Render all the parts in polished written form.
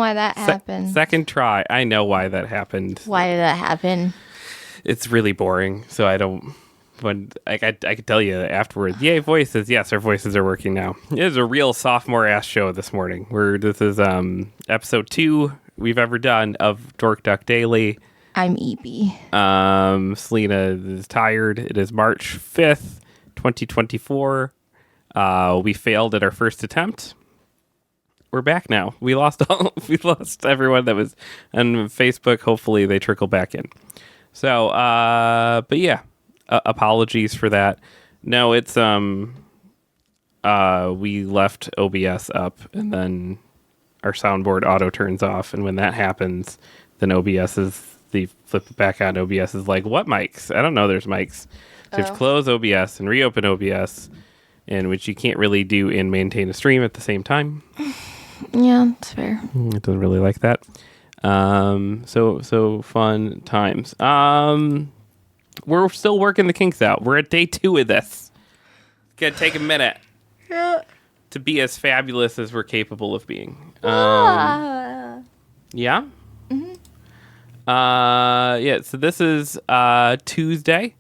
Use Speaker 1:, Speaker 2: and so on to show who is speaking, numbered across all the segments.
Speaker 1: why that happened.
Speaker 2: Second try. I know why that happened.
Speaker 1: Why did that happen?
Speaker 2: It's really boring, so I don't... When I could tell you afterwards, yay, voices. Yes, our voices are working now. It is a real sophomore-ass show this morning. This is episode 2 we've ever done of Dork Duck Daily.
Speaker 1: I'm Evie.
Speaker 2: Selena is tired. It is March 5th, 2024. We failed at our first attempt. We're back now. We lost everyone that was on Facebook. Hopefully they trickle back in. So, but yeah. Apologies for that. No, it's we left OBS up and then our soundboard auto turns off, and when that happens, then they flip it back on. OBS is like, what mics? I don't know there's mics. So you have to close OBS and reopen OBS, and which you can't really do and maintain a stream at the same time.
Speaker 1: Yeah, that's fair.
Speaker 2: It doesn't really like that. So fun times. We're still working the kinks out. We're at day 2 of this. It's going to take a minute to be as fabulous as we're capable of being. Yeah? Mm-hmm. Yeah, so this is Tuesday.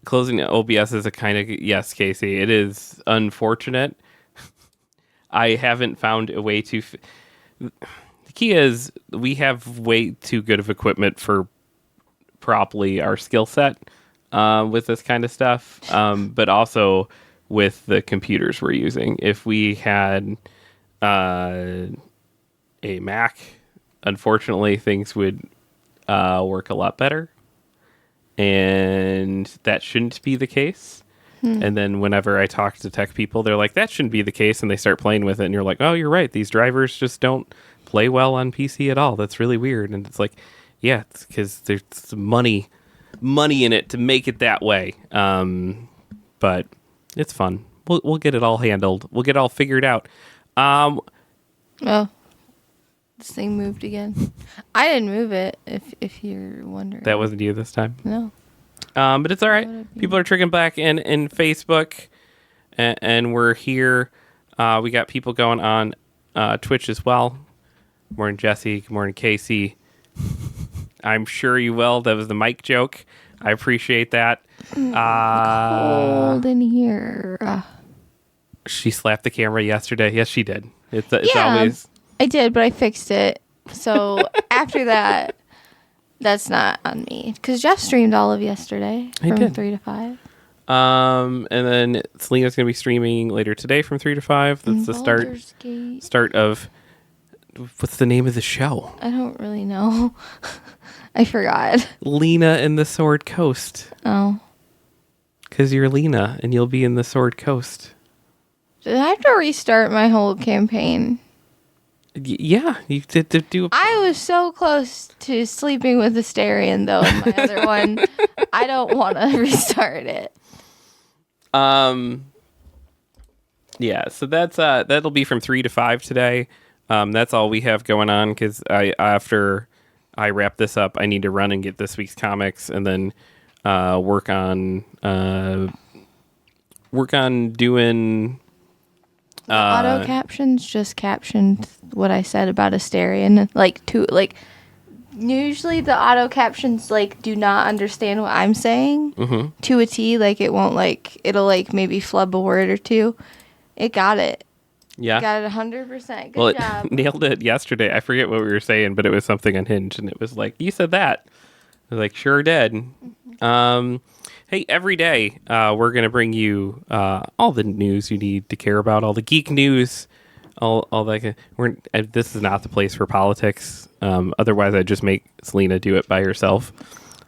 Speaker 2: Closing OBS is a kind of... Yes, Casey, it is unfortunate. I haven't found a way to... The key is we have way too good of equipment for properly our skill set with this kind of stuff, but also with the computers we're using. If we had a Mac, unfortunately things would work a lot better, and that shouldn't be the case. And then whenever I talk to tech people, they're like, that shouldn't be the case, and they start playing with it, and you're like, oh, you're right, these drivers just don't play well on PC at all. That's really weird. And it's like, yeah, it's because there's money in it to make it that way. But it's fun. We'll get it all handled. We'll get it all figured out.
Speaker 1: Oh, this thing moved again. I didn't move it, if you're wondering.
Speaker 2: That wasn't you this time?
Speaker 1: No.
Speaker 2: But it's all right. People are tricking back in Facebook, and we're here. We got people going on Twitch as well. Good morning, Jesse. Good morning, Casey. I'm sure you will. That was the mic joke. I appreciate that.
Speaker 1: Cold in here.
Speaker 2: She slapped the camera yesterday. Yes, she did. It's
Speaker 1: yeah,
Speaker 2: always...
Speaker 1: I did, but I fixed it. So after that, that's not on me. Because Jeff streamed all of yesterday from 3 to 5.
Speaker 2: And then Selena's going to be streaming later today from 3 to 5. That's the start of... What's the name of the show?
Speaker 1: I don't really know. I forgot.
Speaker 2: Lena and the Sword Coast.
Speaker 1: Oh. Because
Speaker 2: you're Lena and you'll be in the Sword Coast.
Speaker 1: Did I have to restart my whole campaign?
Speaker 2: Yeah, you did do.
Speaker 1: I was so close to sleeping with Asterion, though, in my other one. I don't want to restart it.
Speaker 2: Yeah, so that'll be from 3 to 5 today. That's all we have going on, because after I wrap this up, I need to run and get this week's comics, and then work on doing
Speaker 1: auto captions. Just captioned what I said about Asterion, usually the auto captions do not understand what I'm saying to a T. It won't it'll maybe flub a word or two. It got it.
Speaker 2: Yeah.
Speaker 1: Got it 100%. Good job.
Speaker 2: It nailed it yesterday. I forget what we were saying, but it was something unhinged, and it was like, you said that. I was like, sure did. Hey, every day we're going to bring you all the news you need to care about, all the geek news, all that. This is not the place for politics. Otherwise, I'd just make Selena do it by herself.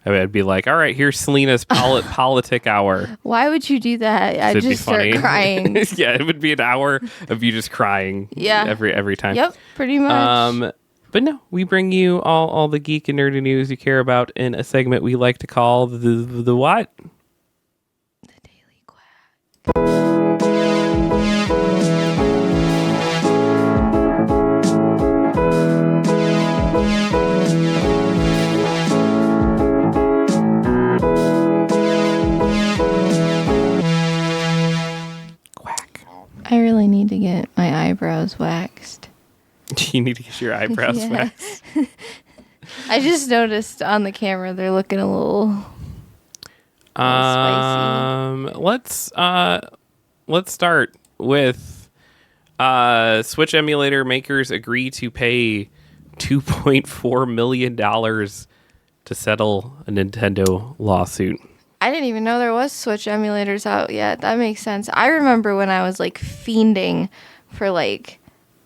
Speaker 2: I'd be like, all right, here's Selena's politic hour.
Speaker 1: Why would you do that? I'd just start crying.
Speaker 2: Yeah, it would be an hour of you just crying.
Speaker 1: Yeah.
Speaker 2: Every time.
Speaker 1: Yep, pretty much.
Speaker 2: But no, we bring you all the geek and nerdy news you care about in a segment we like to call the what?
Speaker 1: The Daily Quack. I really need to get my eyebrows waxed.
Speaker 2: You need to get your eyebrows waxed.
Speaker 1: I just noticed on the camera they're looking a little spicy.
Speaker 2: Let's start with Switch emulator makers agree to pay $2.4 million to settle a Nintendo lawsuit.
Speaker 1: I didn't even know there was Switch emulators out yet. That makes sense. I remember when I was like fiending for like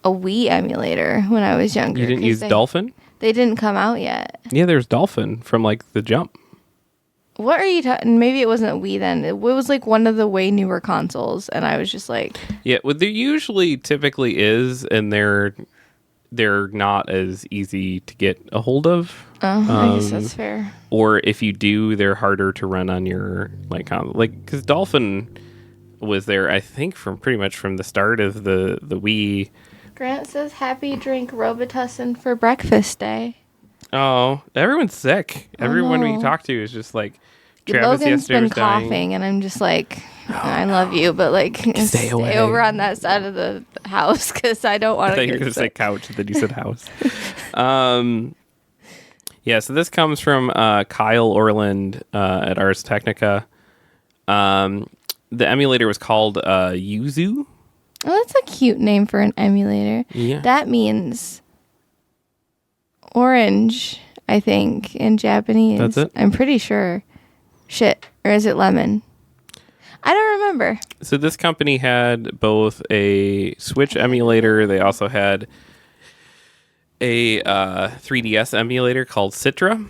Speaker 1: a Wii emulator when I was younger.
Speaker 2: You didn't use Dolphin?
Speaker 1: They didn't come out yet.
Speaker 2: Yeah, there's Dolphin from like the jump.
Speaker 1: What are you talking? Maybe it wasn't Wii then. It was like one of the way newer consoles, and I was just like,
Speaker 2: yeah. Well, there usually typically is, and they're not as easy to get a hold of.
Speaker 1: Oh, I guess that's fair.
Speaker 2: Or if you do, they're harder to run on your because Dolphin was there, I think, from pretty much from the start of the Wii.
Speaker 1: Grant says, "Happy drink Robitussin for breakfast day."
Speaker 2: Oh, everyone's sick. Everyone we talk to is just like, Travis
Speaker 1: Logan's been
Speaker 2: dying.
Speaker 1: coughing, and I'm just like, I love you, but like,
Speaker 2: Stay away.
Speaker 1: over on that side of the house because I don't want
Speaker 2: I
Speaker 1: to.
Speaker 2: thought you were going to say couch, then you said house. Yeah, so this comes from Kyle Orland at Ars Technica. The emulator was called Yuzu.
Speaker 1: Oh, that's a cute name for an emulator.
Speaker 2: Yeah.
Speaker 1: That means orange, I think, in Japanese.
Speaker 2: That's it?
Speaker 1: I'm pretty sure. Shit. Or is it lemon? I don't remember.
Speaker 2: So this company had both a Switch emulator. They also had a 3DS emulator called Citra.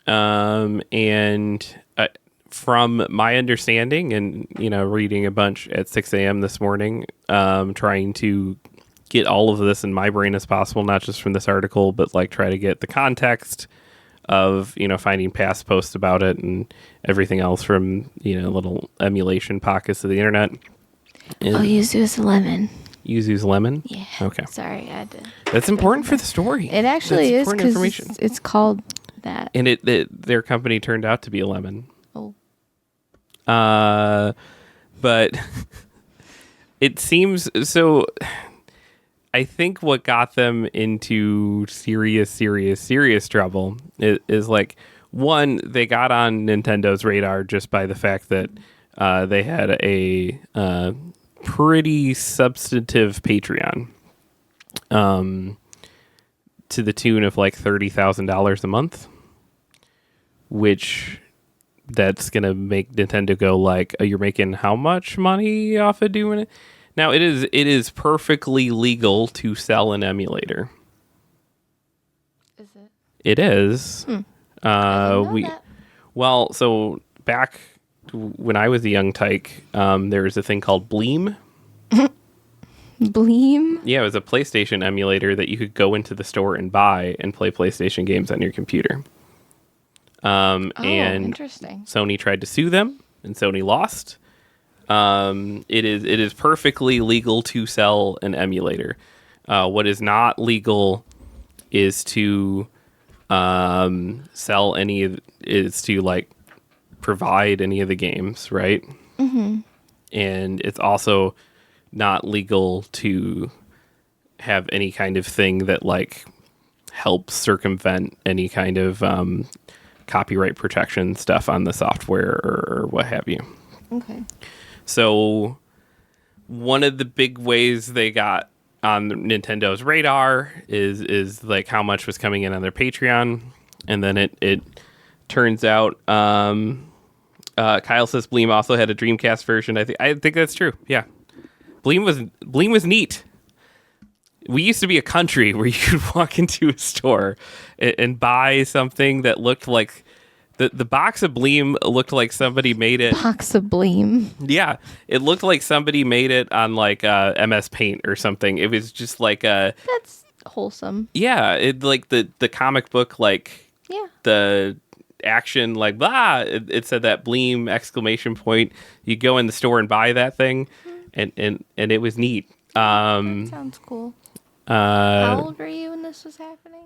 Speaker 2: And from my understanding and, reading a bunch at 6 a.m. this morning, trying to get all of this in my brain as possible, not just from this article, but like try to get the context of, finding past posts about it and everything else from, little emulation pockets of the internet. And
Speaker 1: Yuzu's lemon.
Speaker 2: Yuzu's lemon?
Speaker 1: Yeah.
Speaker 2: Okay.
Speaker 1: Sorry, I had to.
Speaker 2: That's important for the story.
Speaker 1: It actually
Speaker 2: That's
Speaker 1: is because it's called that.
Speaker 2: And their company turned out to be a lemon.
Speaker 1: Oh.
Speaker 2: But it seems so. I think what got them into serious trouble is like, one, they got on Nintendo's radar just by the fact that they had a pretty substantive Patreon, to the tune of like $30,000 a month, which that's gonna make Nintendo go like, oh, you're making how much money off of doing it? Now it is perfectly legal to sell an emulator.
Speaker 1: Is it?
Speaker 2: It is.
Speaker 1: That.
Speaker 2: Well, so back when I was a young tyke, there was a thing called Bleem.
Speaker 1: Bleem?
Speaker 2: Yeah, it was a PlayStation emulator that you could go into the store and buy and play PlayStation games on your computer. And
Speaker 1: interesting.
Speaker 2: Sony tried to sue them, and Sony lost. It is perfectly legal to sell an emulator. What is not legal is to sell is to like provide any of the games, right? Mm-hmm. And it's also not legal to have any kind of thing that like helps circumvent any kind of copyright protection stuff on the software or what have you.
Speaker 1: Okay.
Speaker 2: So one of the big ways they got on Nintendo's radar is like how much was coming in on their Patreon. And then it turns out Kyle says Bleem also had a Dreamcast version. I think that's true. Yeah. Bleem was neat. We used to be a country where you could walk into a store and buy something that looked like the box of Bleem looked like somebody made it.
Speaker 1: Box of Bleem.
Speaker 2: Yeah, it looked like somebody made it on like MS Paint or something. It was just like
Speaker 1: That's wholesome.
Speaker 2: Yeah, it like the comic book like the action like blah. It said that Bleem exclamation point. You go in the store and buy that thing, and it was neat.
Speaker 1: That sounds cool. How old were you when this was happening?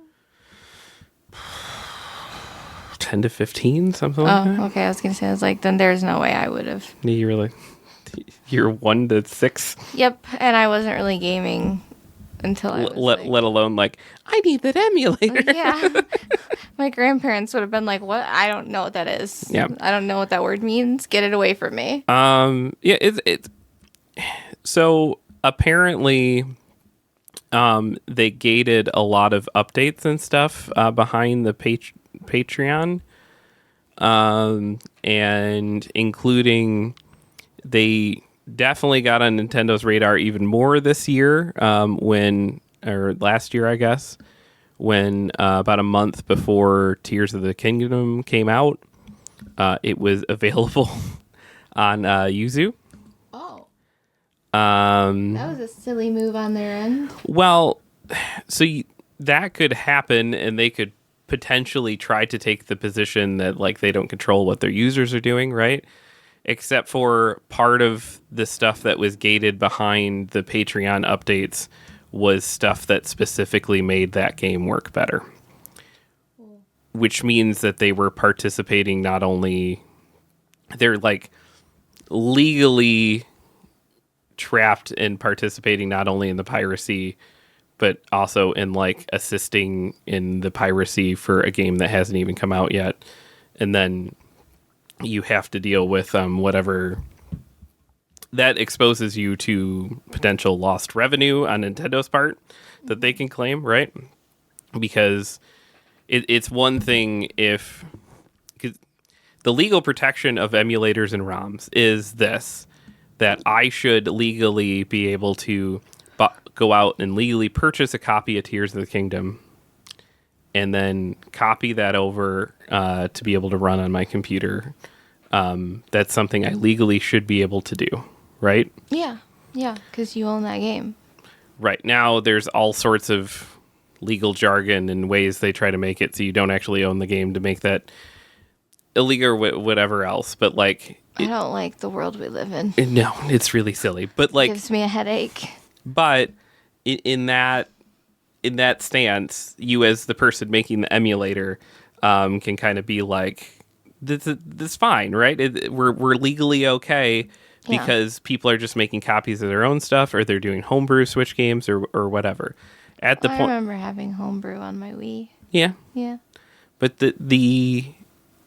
Speaker 2: 10 to 15, something like that.
Speaker 1: Oh, okay. I was gonna say, I was like, then there's no way I would have.
Speaker 2: You're 1 to 6.
Speaker 1: Yep, and I wasn't really gaming until I was
Speaker 2: let alone like, I need that emulator.
Speaker 1: Yeah. My grandparents would have been like, what? I don't know what that is.
Speaker 2: Yeah.
Speaker 1: I don't know what that word means. Get it away from me.
Speaker 2: Yeah, it's so apparently they gated a lot of updates and stuff behind the Patreon, and including they definitely got on Nintendo's radar even more this year, or last year, I guess, when about a month before Tears of the Kingdom came out, it was available on Yuzu.
Speaker 1: Oh.
Speaker 2: That
Speaker 1: was a silly move on their end.
Speaker 2: Well, so that could happen, and they could potentially try to take the position that like they don't control what their users are doing, right? Except for part of the stuff that was gated behind the Patreon updates was stuff that specifically made that game work better. Which means that they were participating not only... They're like legally trapped in participating not only in the piracy, but also in like assisting in the piracy for a game that hasn't even come out yet. And then you have to deal with whatever that exposes you to potential lost revenue on Nintendo's part that they can claim, right? Because it's one thing if the legal protection of emulators and ROMs is this, that I should legally be able to go out and legally purchase a copy of Tears of the Kingdom and then copy that over to be able to run on my computer. That's something I legally should be able to do, right?
Speaker 1: Yeah, because you own that game.
Speaker 2: Right. Now, there's all sorts of legal jargon and ways they try to make it so you don't actually own the game to make that illegal or whatever else. But, like...
Speaker 1: I don't like the world we live in.
Speaker 2: No, it's really silly. But, like...
Speaker 1: It gives me a headache. But
Speaker 2: in that stance, you as the person making the emulator can kind of be like... This is fine, right? We're legally okay because people are just making copies of their own stuff, or they're doing homebrew Switch games, or whatever. At the point,
Speaker 1: I remember having homebrew on my Wii.
Speaker 2: Yeah. But the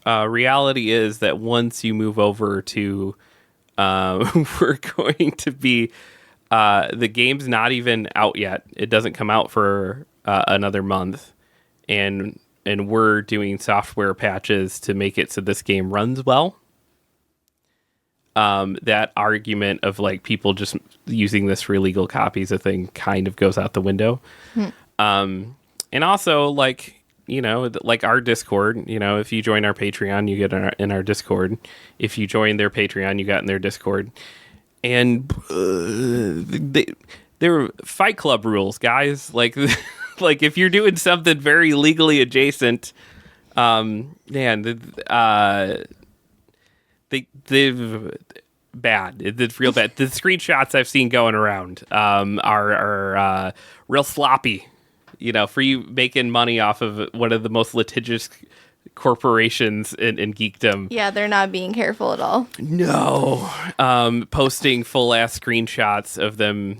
Speaker 2: reality is that once you move over to, we're going to be the game's not even out yet. It doesn't come out for another month, and we're doing software patches to make it so this game runs well. That argument of like people just using this for illegal copies of thing kind of goes out the window. And also, like, you know, like our Discord, you know, if you join our Patreon, you get in our Discord. If you join their Patreon, you got in their Discord. And they're Fight Club rules, guys. Like... Like, if you're doing something very legally adjacent, they've bad. It's real bad. The screenshots I've seen going around are real sloppy. You know, for you making money off of one of the most litigious corporations in geekdom.
Speaker 1: Yeah, they're not being careful at all.
Speaker 2: No. Posting full-ass screenshots of them,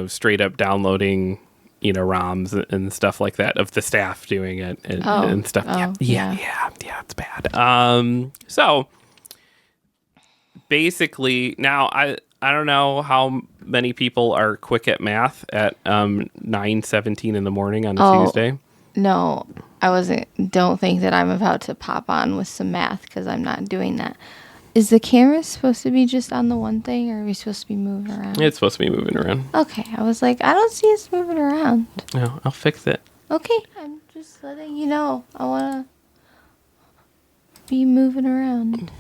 Speaker 2: straight up downloading... ROMs and stuff like that of the staff doing it and stuff. Yeah, it's bad. So basically now I don't know how many people are quick at math at 9:17 in the morning on a Tuesday.
Speaker 1: No, I wasn't. Don't think that I'm about to pop on with some math because I'm not doing that. Is the camera supposed to be just on the one thing, or are we supposed to be moving around?
Speaker 2: It's supposed to be moving around.
Speaker 1: Okay. I was like, I don't see us moving around.
Speaker 2: No, I'll fix it.
Speaker 1: Okay. I'm just letting you know. I want to be moving around.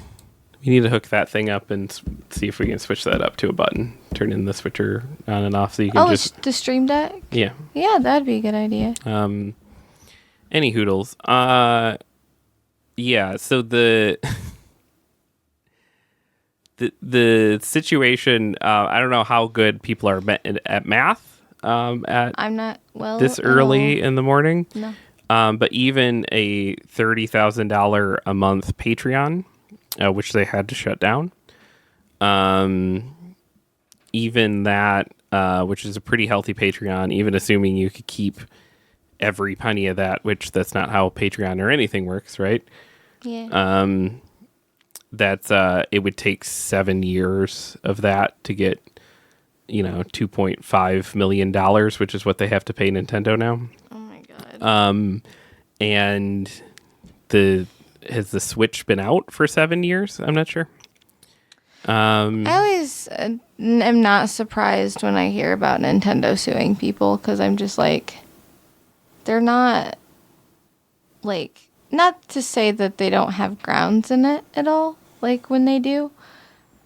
Speaker 2: We need to hook that thing up and see if we can switch that up to a button. Turn in the switcher on and off so you can just...
Speaker 1: the Stream Deck?
Speaker 2: Yeah.
Speaker 1: Yeah, that'd be a good idea.
Speaker 2: Any hoodles. Yeah, so the... The situation, I don't know how good people are at math
Speaker 1: I'm not well
Speaker 2: this early in the morning.
Speaker 1: No.
Speaker 2: But even a $30,000 a month Patreon, which they had to shut down, even that which is a pretty healthy Patreon, even assuming you could keep every penny of that, which that's not how Patreon or anything works, right?
Speaker 1: Yeah.
Speaker 2: That's it would take 7 years of that to get, $2.5 million, which is what they have to pay Nintendo now.
Speaker 1: Oh my god.
Speaker 2: And has the Switch been out for 7 years? I'm not sure.
Speaker 1: I always am not surprised when I hear about Nintendo suing people, because I'm just like, they're not, like, not to say that they don't have grounds in it at all, like, when they do.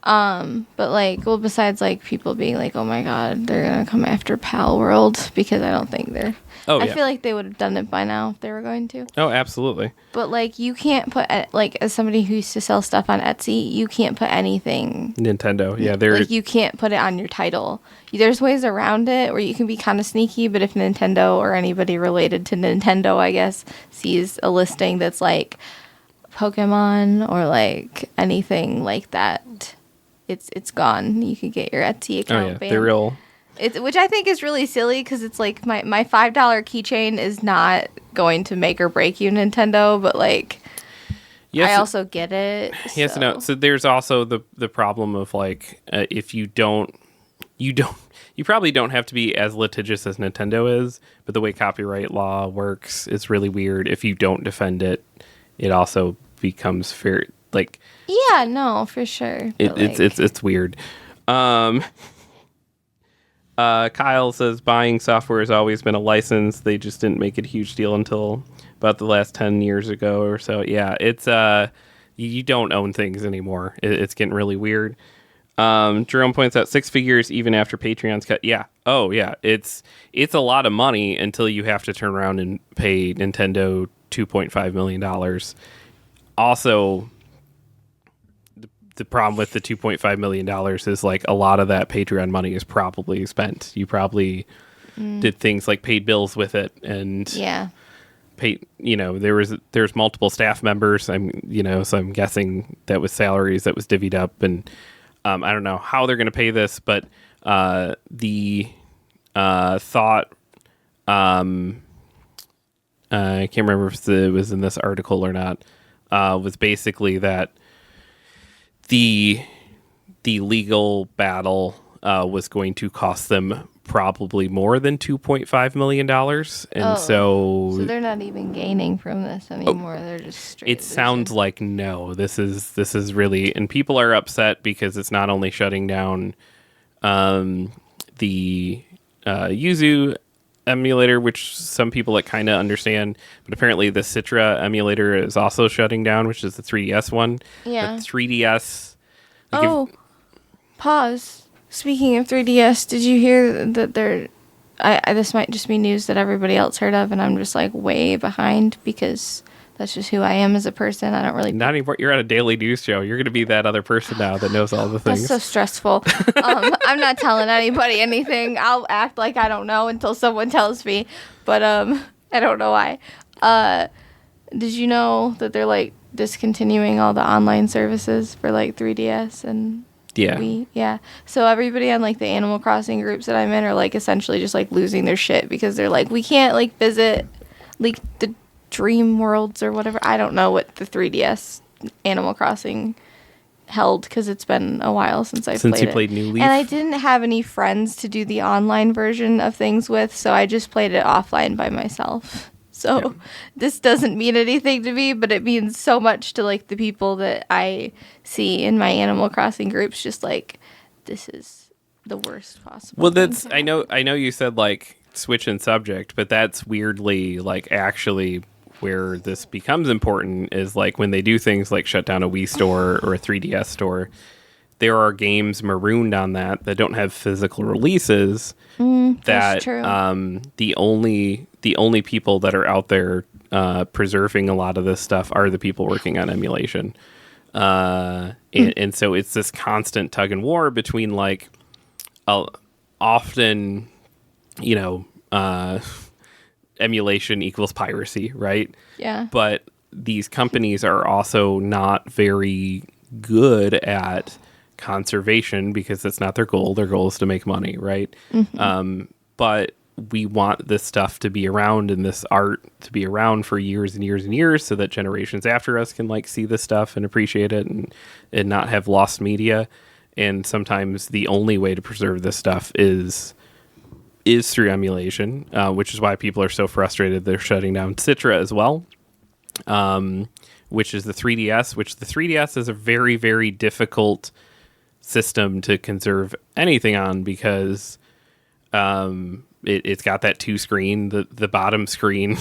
Speaker 1: But, like, well, besides, like, people being like, oh my god, they're gonna come after Pal World, because I don't think they're...
Speaker 2: Oh,
Speaker 1: I
Speaker 2: yeah.
Speaker 1: feel like they would have done it by now if they were going to.
Speaker 2: Oh, absolutely.
Speaker 1: But, like, you can't put, like, as somebody who used to sell stuff on Etsy, you can't put anything...
Speaker 2: Nintendo, yeah. They're
Speaker 1: Like, you can't put it on your title. There's ways around it where you can be kind of sneaky, but if Nintendo or anybody related to Nintendo, I guess, sees a listing that's, like, Pokemon or, like, anything like that, it's gone. You could get your Etsy account banned.
Speaker 2: They're real...
Speaker 1: Which I think is really silly, because it's like my $5 keychain is not going to make or break you, Nintendo, but like I also get it.
Speaker 2: Yes,
Speaker 1: so.
Speaker 2: no. So there's also the problem of like if you probably don't have to be as litigious as Nintendo is, but the way copyright law works is really weird. If you don't defend it, it also becomes fair. Like
Speaker 1: yeah, no, for sure.
Speaker 2: It's weird. Kyle says buying software has always been a license. They just didn't make it a huge deal until about the last 10 years ago or so. Yeah, it's you don't own things anymore. It's getting really weird. Jerome points out 6 figures even after Patreon's cut. Yeah. Oh, yeah. It's a lot of money until you have to turn around and pay Nintendo $2.5 million. Also, the problem with the $2.5 million is like a lot of that Patreon money is probably spent. You probably did things like paid bills with it and paid, there's multiple staff members. So I'm guessing that was salaries that was divvied up, and I don't know how they're going to pay this, but the thought, I can't remember if it was in this article or not, was basically that the legal battle was going to cost them probably more than $2.5 million. And so
Speaker 1: they're not even gaining from this anymore. They're just straight.
Speaker 2: It sounds like no. This is really, and people are upset because it's not only shutting down the Yuzu emulator, which some people like kind of understand, but apparently the Citra emulator is also shutting down, which is the 3DS one.
Speaker 1: Yeah.
Speaker 2: The 3DS.
Speaker 1: Pause. Speaking of 3DS, did you hear that this might just be news that everybody else heard of, and I'm just like way behind because that's just who I am as a person. I don't really...
Speaker 2: Not anymore. You're at a daily news show. You're going to be that other person now that knows all the things.
Speaker 1: That's so stressful. I'm not telling anybody anything. I'll act like I don't know until someone tells me. But I don't know why. Did you know that they're like discontinuing all the online services for like 3DS and Wii? Yeah. So everybody on like the Animal Crossing groups that I'm in are like essentially just like losing their shit because they're like, we can't like visit like the Dream Worlds or whatever. I don't know what the 3DS Animal Crossing held because it's been a while since you
Speaker 2: played New Leaf.
Speaker 1: And I didn't have any friends to do the online version of things with, so I just played it offline by myself. So this doesn't mean anything to me, but it means so much to like the people that I see in my Animal Crossing groups. Just like, this is the worst possible.
Speaker 2: Well, that's I know you said like switch in subject, but that's weirdly like actually where this becomes important is like when they do things like shut down a Wii store or a 3DS store. There are games marooned on that don't have physical releases. That's true. The only people that are out there preserving a lot of this stuff are the people working on emulation. And so it's this constant tug and war between like often, emulation equals piracy, right?
Speaker 1: Yeah.
Speaker 2: But these companies are also not very good at conservation because that's not their goal. Their goal is to make money, right? But we want this stuff to be around and this art to be around for years and years and years so that generations after us can like see this stuff and appreciate it and not have lost media. And sometimes the only way to preserve this stuff is through emulation, which is why people are so frustrated they're shutting down Citra as well, which is the 3DS, which the 3DS is a very, very difficult system to conserve anything on because it's got that two screen. The bottom screen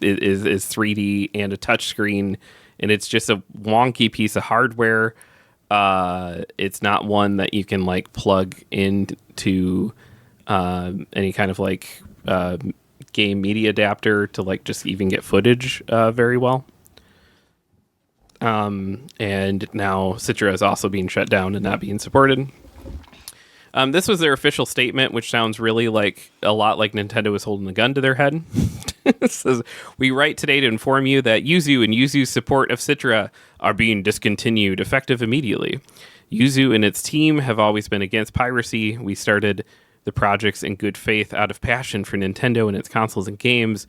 Speaker 2: is 3D and a touch screen, and it's just a wonky piece of hardware. It's not one that you can like plug into any kind of like game media adapter to like just even get footage very well. And now Citra is also being shut down and not being supported. This was their official statement, which sounds really like a lot like Nintendo was holding a gun to their head. It says, "We write today to inform you that Yuzu and Yuzu's support of Citra are being discontinued, effective immediately. Yuzu and its team have always been against piracy. We started the projects in good faith out of passion for Nintendo and its consoles and games,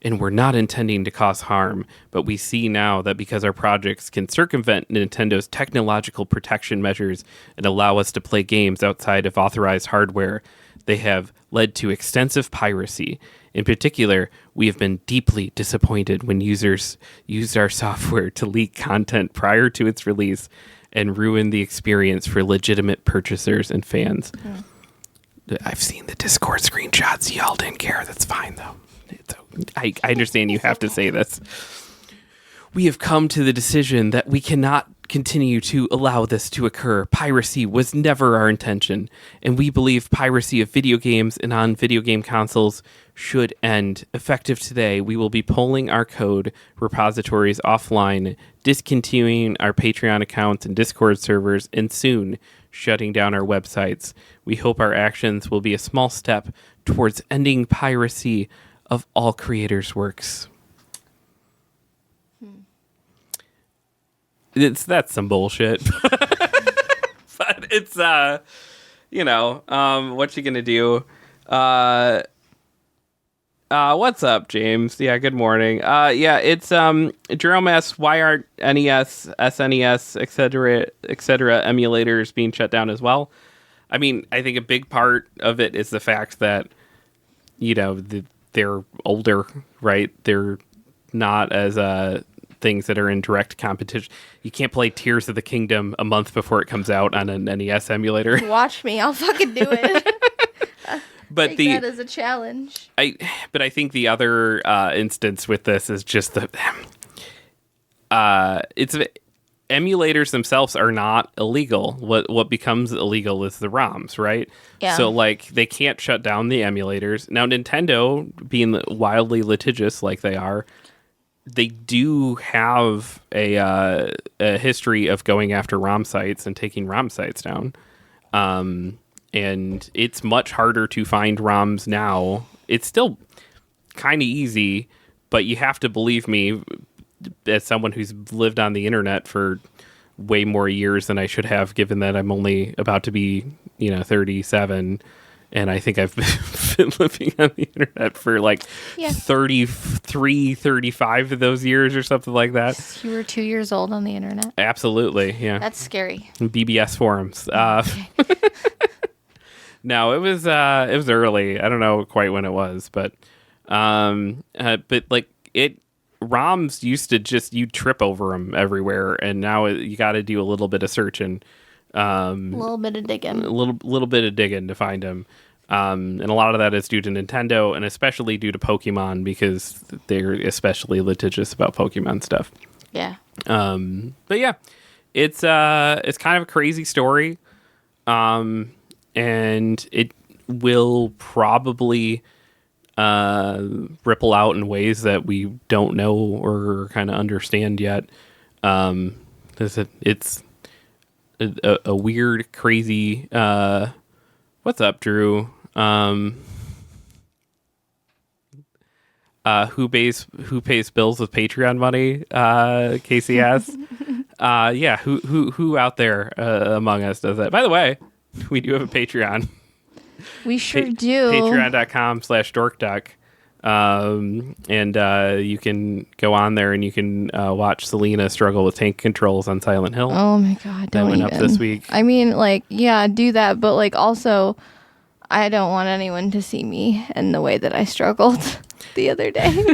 Speaker 2: and we're not intending to cause harm. But we see now that because our projects can circumvent Nintendo's technological protection measures and allow us to play games outside of authorized hardware, they have led to extensive piracy. In particular, we have been deeply disappointed when users used our software to leak content prior to its release and ruin the experience for legitimate purchasers and fans." I've seen the Discord screenshots. Y'all didn't care. That's fine, though. I understand you have to say this. "We have come to the decision that we cannot continue to allow this to occur. Piracy was never our intention, and we believe piracy of video games and on video game consoles should end. Effective today, we will be pulling our code repositories offline, discontinuing our Patreon accounts and Discord servers, and soon shutting down our websites. We hope our actions will be a small step towards ending piracy of all creators' works." That's some bullshit. But it's what you gonna do? What's up, James? Yeah, good morning. It's Jerome asks, why aren't NES, SNES, etc. emulators being shut down as well? I mean, I think a big part of it is the fact that they're older, right? They're not as things that are in direct competition. You can't play Tears of the Kingdom a month before it comes out on an NES emulator.
Speaker 1: Watch me, I'll fucking do it.
Speaker 2: But
Speaker 1: that is a challenge.
Speaker 2: I think the other instance with this is just emulators themselves are not illegal. What becomes illegal is the ROMs, right?
Speaker 1: Yeah.
Speaker 2: So like they can't shut down the emulators. Now Nintendo, being wildly litigious like they are, they do have a history of going after ROM sites and taking ROM sites down. And it's much harder to find ROMs now. It's still kind of easy, but you have to believe me, as someone who's lived on the internet for way more years than I should have, given that I'm only about to be, 37. And I think I've been living on the internet for 33, 35 of those years or something like that.
Speaker 1: You were 2 years old on the internet?
Speaker 2: Absolutely, yeah.
Speaker 1: That's scary.
Speaker 2: BBS forums.
Speaker 1: Okay.
Speaker 2: No, it was early. I don't know quite when it was, but ROMs used to just, you trip over them everywhere, and now you got to do a little bit of searching.
Speaker 1: A little bit of digging.
Speaker 2: A little bit of digging to find them. And a lot of that is due to Nintendo, and especially due to Pokemon, because they're especially litigious about Pokemon stuff.
Speaker 1: Yeah.
Speaker 2: But yeah, it's kind of a crazy story. And it will probably ripple out in ways that we don't know or kind of understand yet. It's a weird, crazy. What's up, Drew? Who pays bills with Patreon money? Casey asks. Yeah, who out there among us does that? By the way, we do have a Patreon.
Speaker 1: We sure do.
Speaker 2: Patreon.com/dorkduck. And you can go on there and you can watch Selena struggle with tank controls on Silent Hill.
Speaker 1: Oh my god,
Speaker 2: that went up this week.
Speaker 1: I mean, like, yeah, do that, but like also I don't want anyone to see me in the way that I struggled the other day.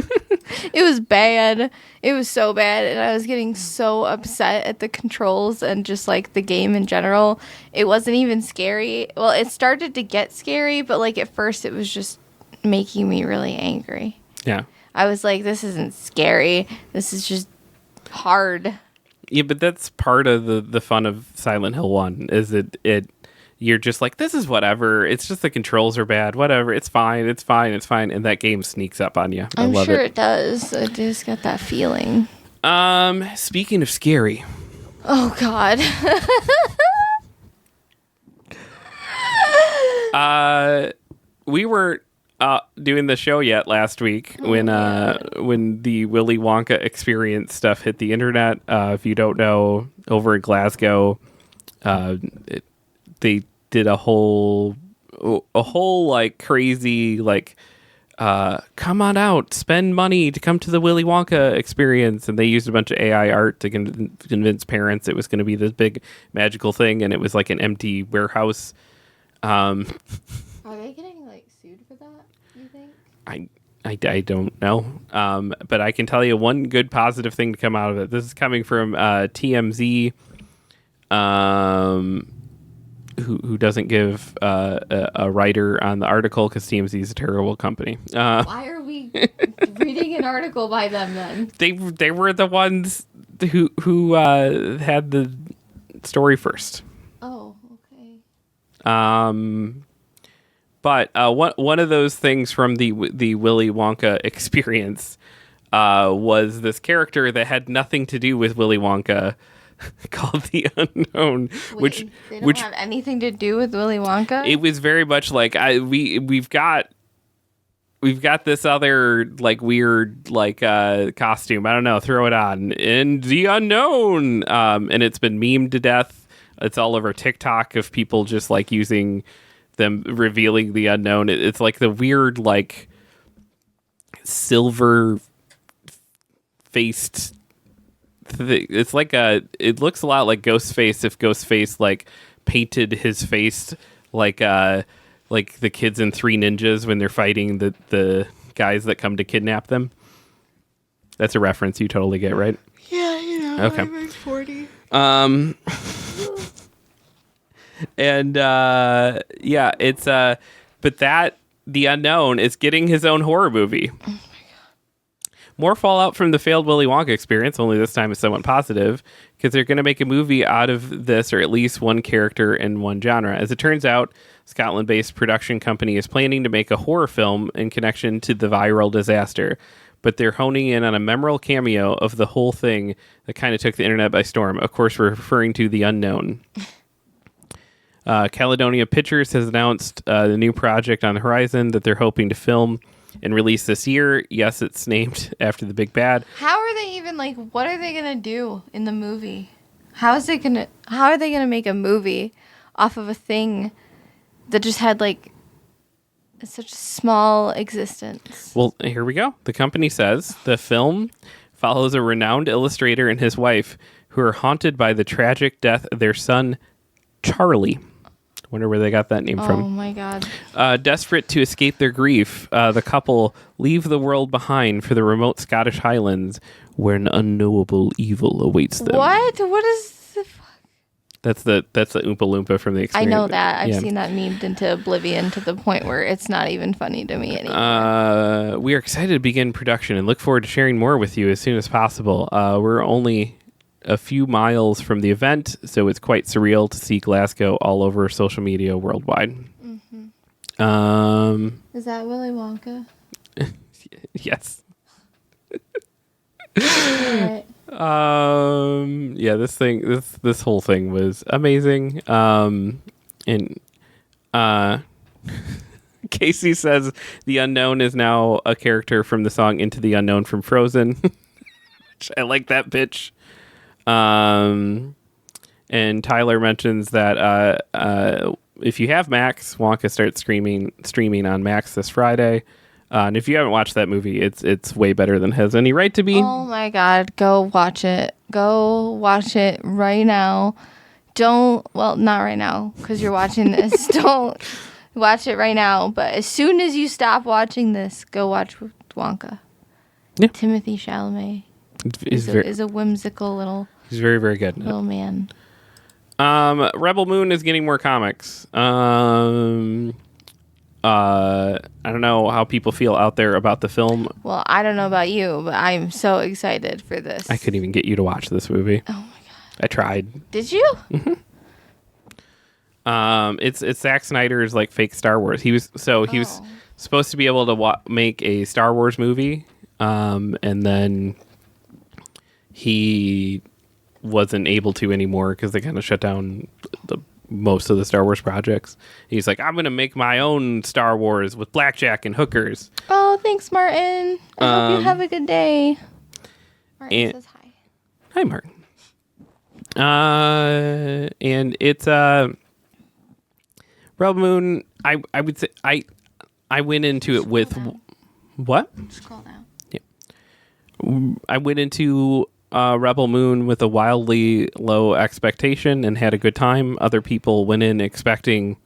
Speaker 1: It was bad. It was so bad, and I was getting so upset at the controls and just like the game in general. It wasn't even scary. Well, it started to get scary, but like at first it was just making me really angry.
Speaker 2: Yeah.
Speaker 1: I was like, this isn't scary. This is just hard.
Speaker 2: Yeah, but that's part of the fun of Silent Hill 1 is it you're just like, this is whatever. It's just the controls are bad. Whatever. It's fine. It's fine. It's fine. And that game sneaks up on you.
Speaker 1: I'm sure it does. I just got that feeling.
Speaker 2: Speaking of scary.
Speaker 1: Oh, God.
Speaker 2: We weren't doing the show yet last week when the Willy Wonka experience stuff hit the internet. If you don't know, over in Glasgow, they did a whole like crazy like come on out, spend money to come to the Willy Wonka experience, and they used a bunch of AI art to convince parents it was going to be this big magical thing, and it was like an empty warehouse. Are
Speaker 1: they getting like sued for that, you think?
Speaker 2: I don't know, but I can tell you one good positive thing to come out of it. This is coming from TMZ, who doesn't give a writer on the article because TMZ is a terrible company.
Speaker 1: Why are we reading an article by them then?
Speaker 2: They were the ones who had the story first.
Speaker 1: Oh, okay.
Speaker 2: But one of those things from the Willy Wonka experience was this character that had nothing to do with Willy Wonka called the Unknown.
Speaker 1: Wait, they don't have anything to do with Willy Wonka?
Speaker 2: It was very much like we've got this other like weird like costume. I don't know, throw it on. And the Unknown. And it's been memed to death. It's all over TikTok of people just like using them revealing the unknown. It's like the weird like silver faced thing. It's like it looks a lot like Ghostface if Ghostface like painted his face like the kids in Three Ninjas when they're fighting the guys that come to kidnap them. That's a reference you totally get, right?
Speaker 1: Yeah, you know.
Speaker 2: Okay.
Speaker 1: I'm like 40.
Speaker 2: And yeah, it's but that the Unknown is getting his own horror movie. Oh my god! More fallout from the failed Willy Wonka experience. Only this time is somewhat positive because they're going to make a movie out of this, or at least one character in one genre. As it turns out, Scotland-based production company is planning to make a horror film in connection to the viral disaster. But they're honing in on a memorable cameo of the whole thing that kind of took the internet by storm. Of course, we're referring to The Unknown. Caledonia Pictures has announced the new project on the horizon that they're hoping to film and release this year. Yes, it's named after the big bad.
Speaker 1: How are they even like? What are they gonna do in the movie? How are they gonna make a movie off of a thing that just had like such a small existence?
Speaker 2: Well, here we go. The company says the film follows a renowned illustrator and his wife who are haunted by the tragic death of their son, Charlie. Wonder where they got that name from.
Speaker 1: Oh my god.
Speaker 2: Desperate to escape their grief, the couple leave the world behind for the remote Scottish Highlands where an unknowable evil awaits them.
Speaker 1: What? What is the fuck?
Speaker 2: That's the Oompa Loompa from the experience.
Speaker 1: I know that. I've seen that memed into oblivion to the point where it's not even funny to me anymore.
Speaker 2: We are excited to begin production and look forward to sharing more with you as soon as possible. We're only a few miles from the event, so it's quite surreal to see Glasgow all over social media worldwide. Mm-hmm.
Speaker 1: Is that Willy Wonka?
Speaker 2: Yes.
Speaker 1: Right.
Speaker 2: Yeah, this whole thing was amazing. And Casey says the Unknown is now a character from the song Into the Unknown from Frozen. Which I like that pitch. And Tyler mentions that if you have Max, Wonka starts streaming on Max this Friday. And if you haven't watched that movie, it's way better than has any right to be.
Speaker 1: Oh my God, go watch it. Go watch it right now. Not right now because you're watching this. Don't watch it right now. But as soon as you stop watching this, go watch Wonka.
Speaker 2: Yeah.
Speaker 1: Timothy Chalamet is a whimsical little.
Speaker 2: He's very, very good.
Speaker 1: Little man.
Speaker 2: Rebel Moon is getting more comics. I don't know how people feel out there about the film.
Speaker 1: Well, I don't know about you, but I'm so excited for this.
Speaker 2: I couldn't even get you to watch this movie.
Speaker 1: Oh my God.
Speaker 2: I tried.
Speaker 1: Did you?
Speaker 2: Mm-hmm. It's Zack Snyder's like fake Star Wars. He was supposed to be able to make a Star Wars movie, and then he wasn't able to anymore because they kind of shut down most of the Star Wars projects. He's like, I'm gonna make my own Star Wars with blackjack and hookers.
Speaker 1: Oh, thanks, Martin. I hope you have a good day. Martin says hi.
Speaker 2: Hi, Martin. And it's Rebel Moon. I would say I went into it with what?
Speaker 1: Scroll down.
Speaker 2: Yeah, I went into Rebel Moon with a wildly low expectation and had a good time. Other people went in expecting,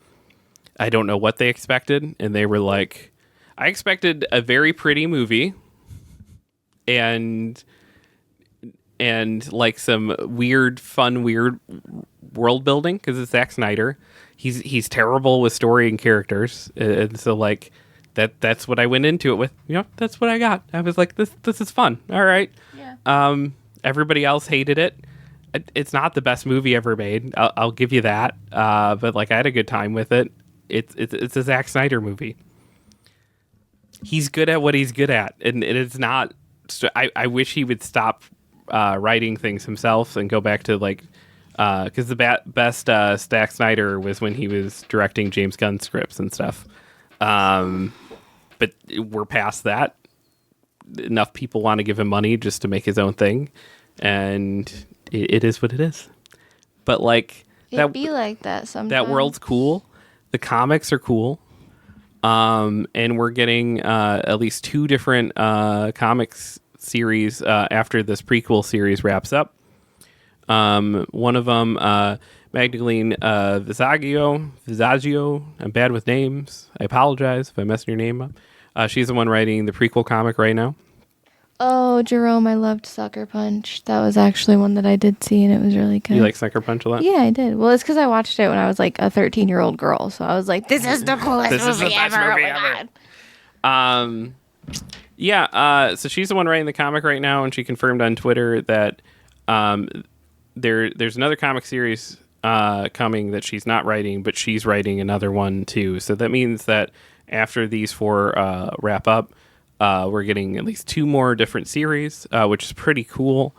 Speaker 2: I don't know what they expected, and they were like, I expected a very pretty movie and like some weird world building because it's Zack Snyder. He's terrible with story and characters, and so like that's what I went into it with. You know, that's what I got. I was like, this is fun. All right.
Speaker 1: Yeah.
Speaker 2: Everybody else hated it. It's not the best movie ever made. I'll give you that. But like, I had a good time with it. It's a Zack Snyder movie. He's good at what he's good at, and it's not. I wish he would stop writing things himself and go back to like, because the best Zack Snyder was when he was directing James Gunn scripts and stuff. But we're past that. Enough people want to give him money just to make his own thing, and it is what it is. But like,
Speaker 1: it'd be like that sometimes.
Speaker 2: That world's cool. The comics are cool. And we're getting at least 2 different comics series after this prequel series wraps up. One of them, Magdalene Visaggio. I'm bad with names. I apologize if I messed your name up. She's the one writing the prequel comic right now.
Speaker 1: Oh, Jerome, I loved Sucker Punch. That was actually one that I did see, and it was really good.
Speaker 2: You like Sucker Punch a lot?
Speaker 1: Yeah, I did. Well, it's because I watched it when I was like a 13-year-old girl, so I was like, this is the coolest movie ever.
Speaker 2: Yeah, so she's the one writing the comic right now, and she confirmed on Twitter that there's another comic series coming that she's not writing, but she's writing another one too. So that means that after these 4 wrap up, we're getting at least 2 more different series, which is pretty cool.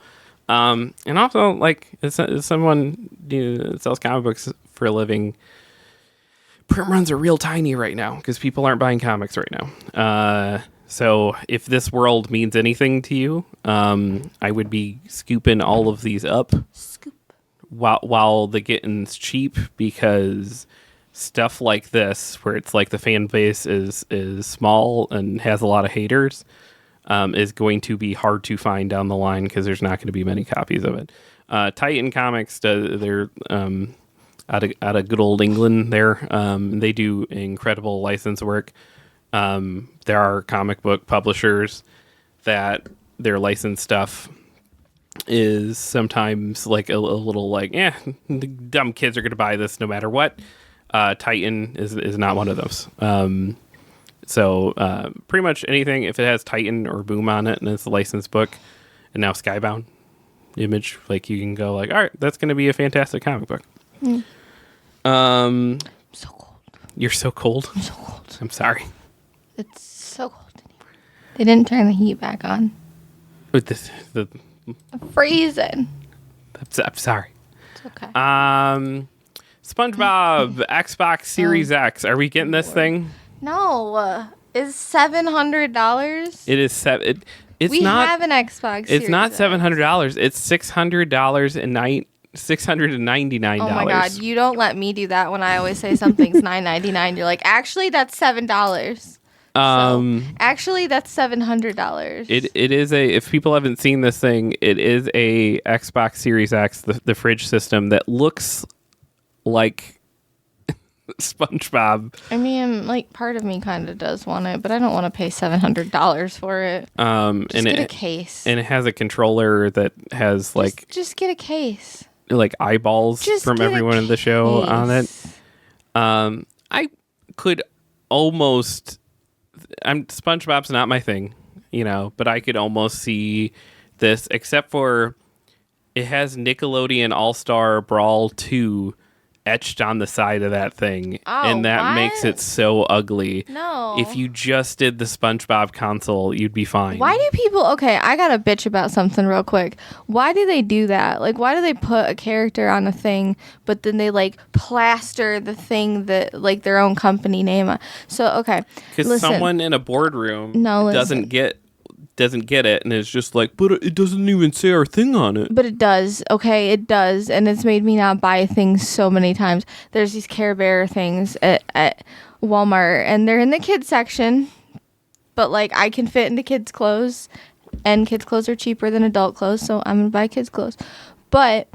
Speaker 2: And also, like, as someone that sells comic books for a living, print runs are real tiny right now because people aren't buying comics right now. So if this world means anything to you, I would be scooping all of these up.
Speaker 1: Scoop.
Speaker 2: While the getting's cheap, because stuff like this, where it's like the fan base is small and has a lot of haters, is going to be hard to find down the line because there's not going to be many copies of it. Titan Comics, they're out of good old England there. They do incredible license work. There are comic book publishers that their licensed stuff is sometimes like a little like, the dumb kids are going to buy this no matter what. Titan is not one of those. So pretty much anything, if it has Titan or Boom on it and it's a licensed book, and now Skybound Image, like you can go like, all right, that's going to be a fantastic comic book.
Speaker 1: I'm so cold.
Speaker 2: You're so cold?
Speaker 1: I'm so cold.
Speaker 2: I'm sorry.
Speaker 1: It's so cold in here. They didn't turn the heat back on.
Speaker 2: With this,
Speaker 1: I'm freezing.
Speaker 2: I'm sorry.
Speaker 1: It's okay.
Speaker 2: SpongeBob Xbox Series X. Are we getting this thing?
Speaker 1: No. Is $700?
Speaker 2: It is It's
Speaker 1: we
Speaker 2: not.
Speaker 1: have an Xbox.
Speaker 2: It's not
Speaker 1: Series X.
Speaker 2: $700. It's $699.
Speaker 1: Oh my god, you don't let me do that when I always say something's $9.99. You're like, actually, that's $7. Actually, that's $700.
Speaker 2: It is a. If people haven't seen this thing, it is a Xbox Series X, the fridge system that looks like SpongeBob.
Speaker 1: I mean, like, part of me kind of does want it, but I don't want to pay $700 for it. Just get a case.
Speaker 2: And it has a controller that has
Speaker 1: just get a case.
Speaker 2: Like eyeballs from everyone in the show on it. I could almost. SpongeBob's not my thing, but I could almost see this, except for it has Nickelodeon All-Star Brawl 2 etched on the side of that thing, and that makes it so ugly.
Speaker 1: No.
Speaker 2: If you just did the SpongeBob console, you'd be fine.
Speaker 1: Why do people... Okay, I gotta bitch about something real quick. Why do they do that? Like, why do they put a character on a thing, but then they, like, plaster the thing that, like, their own company name on? So, okay.
Speaker 2: Because someone in a boardroom doesn't get it, and it's just like, but it doesn't even say our thing on it.
Speaker 1: But it does. Okay, it does, and it's made me not buy things so many times. There's these Care Bear things at Walmart, and they're in the kids section, but like I can fit into kids clothes, and kids clothes are cheaper than adult clothes, so I'm gonna buy kids clothes. But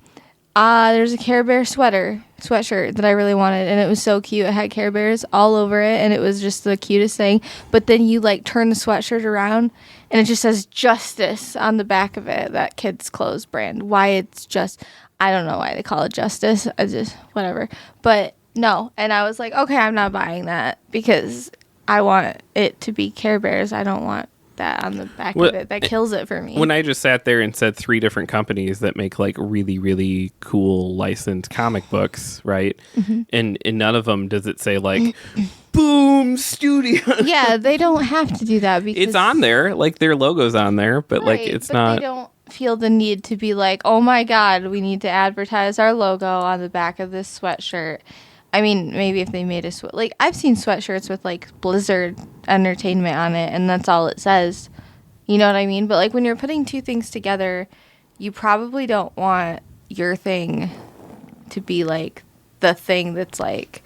Speaker 1: there's a Care Bear sweatshirt that I really wanted, and it was so cute. It had Care Bears all over it, and it was just the cutest thing. But then you like turn the sweatshirt around, and it just says Justice on the back of it, that kids clothes brand. Why it's just, I don't know why they call it Justice. I just, whatever. But no, and I was like, okay, I'm not buying that because I want it to be Care Bears. I don't want that on the back of it. That kills it for me.
Speaker 2: When I just sat there and said 3 different companies that make like really, really cool licensed comic books, right? Mm-hmm. And in none of them does it say like Boom Studio.
Speaker 1: Yeah, they don't have to do that because
Speaker 2: it's on there, like their logo's on there, but like it's not. They
Speaker 1: don't feel the need to be like, oh my god, we need to advertise our logo on the back of this sweatshirt. I mean, maybe if they made a like I've seen sweatshirts with like Blizzard Entertainment on it, and that's all it says. You know what I mean? But like when you're putting two things together, you probably don't want your thing to be like the thing that's like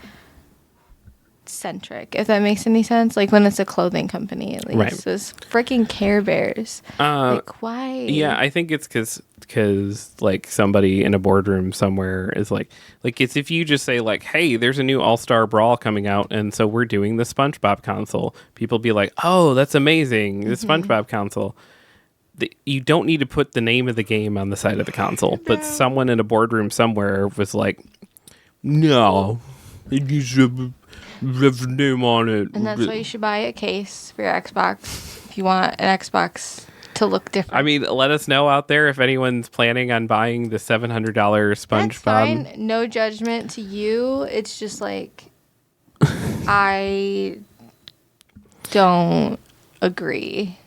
Speaker 1: centric, if that makes any sense. Like when it's a clothing company, at least. Right. So it's freaking Care Bears. Like why?
Speaker 2: Yeah, I think it's because like somebody in a boardroom somewhere is like it's if you just say like, hey, there's a new All-Star Brawl coming out, and so we're doing the SpongeBob console. People be like, oh, that's amazing, the SpongeBob console. You don't need to put the name of the game on the side of the console, but someone in a boardroom somewhere was like, no, you should have the name on it.
Speaker 1: And that's why you should buy a case for your Xbox if you want an Xbox to look different.
Speaker 2: I mean, let us know out there if anyone's planning on buying the $700 SpongeBob.
Speaker 1: That's fine. No judgment to you. It's just like I don't agree.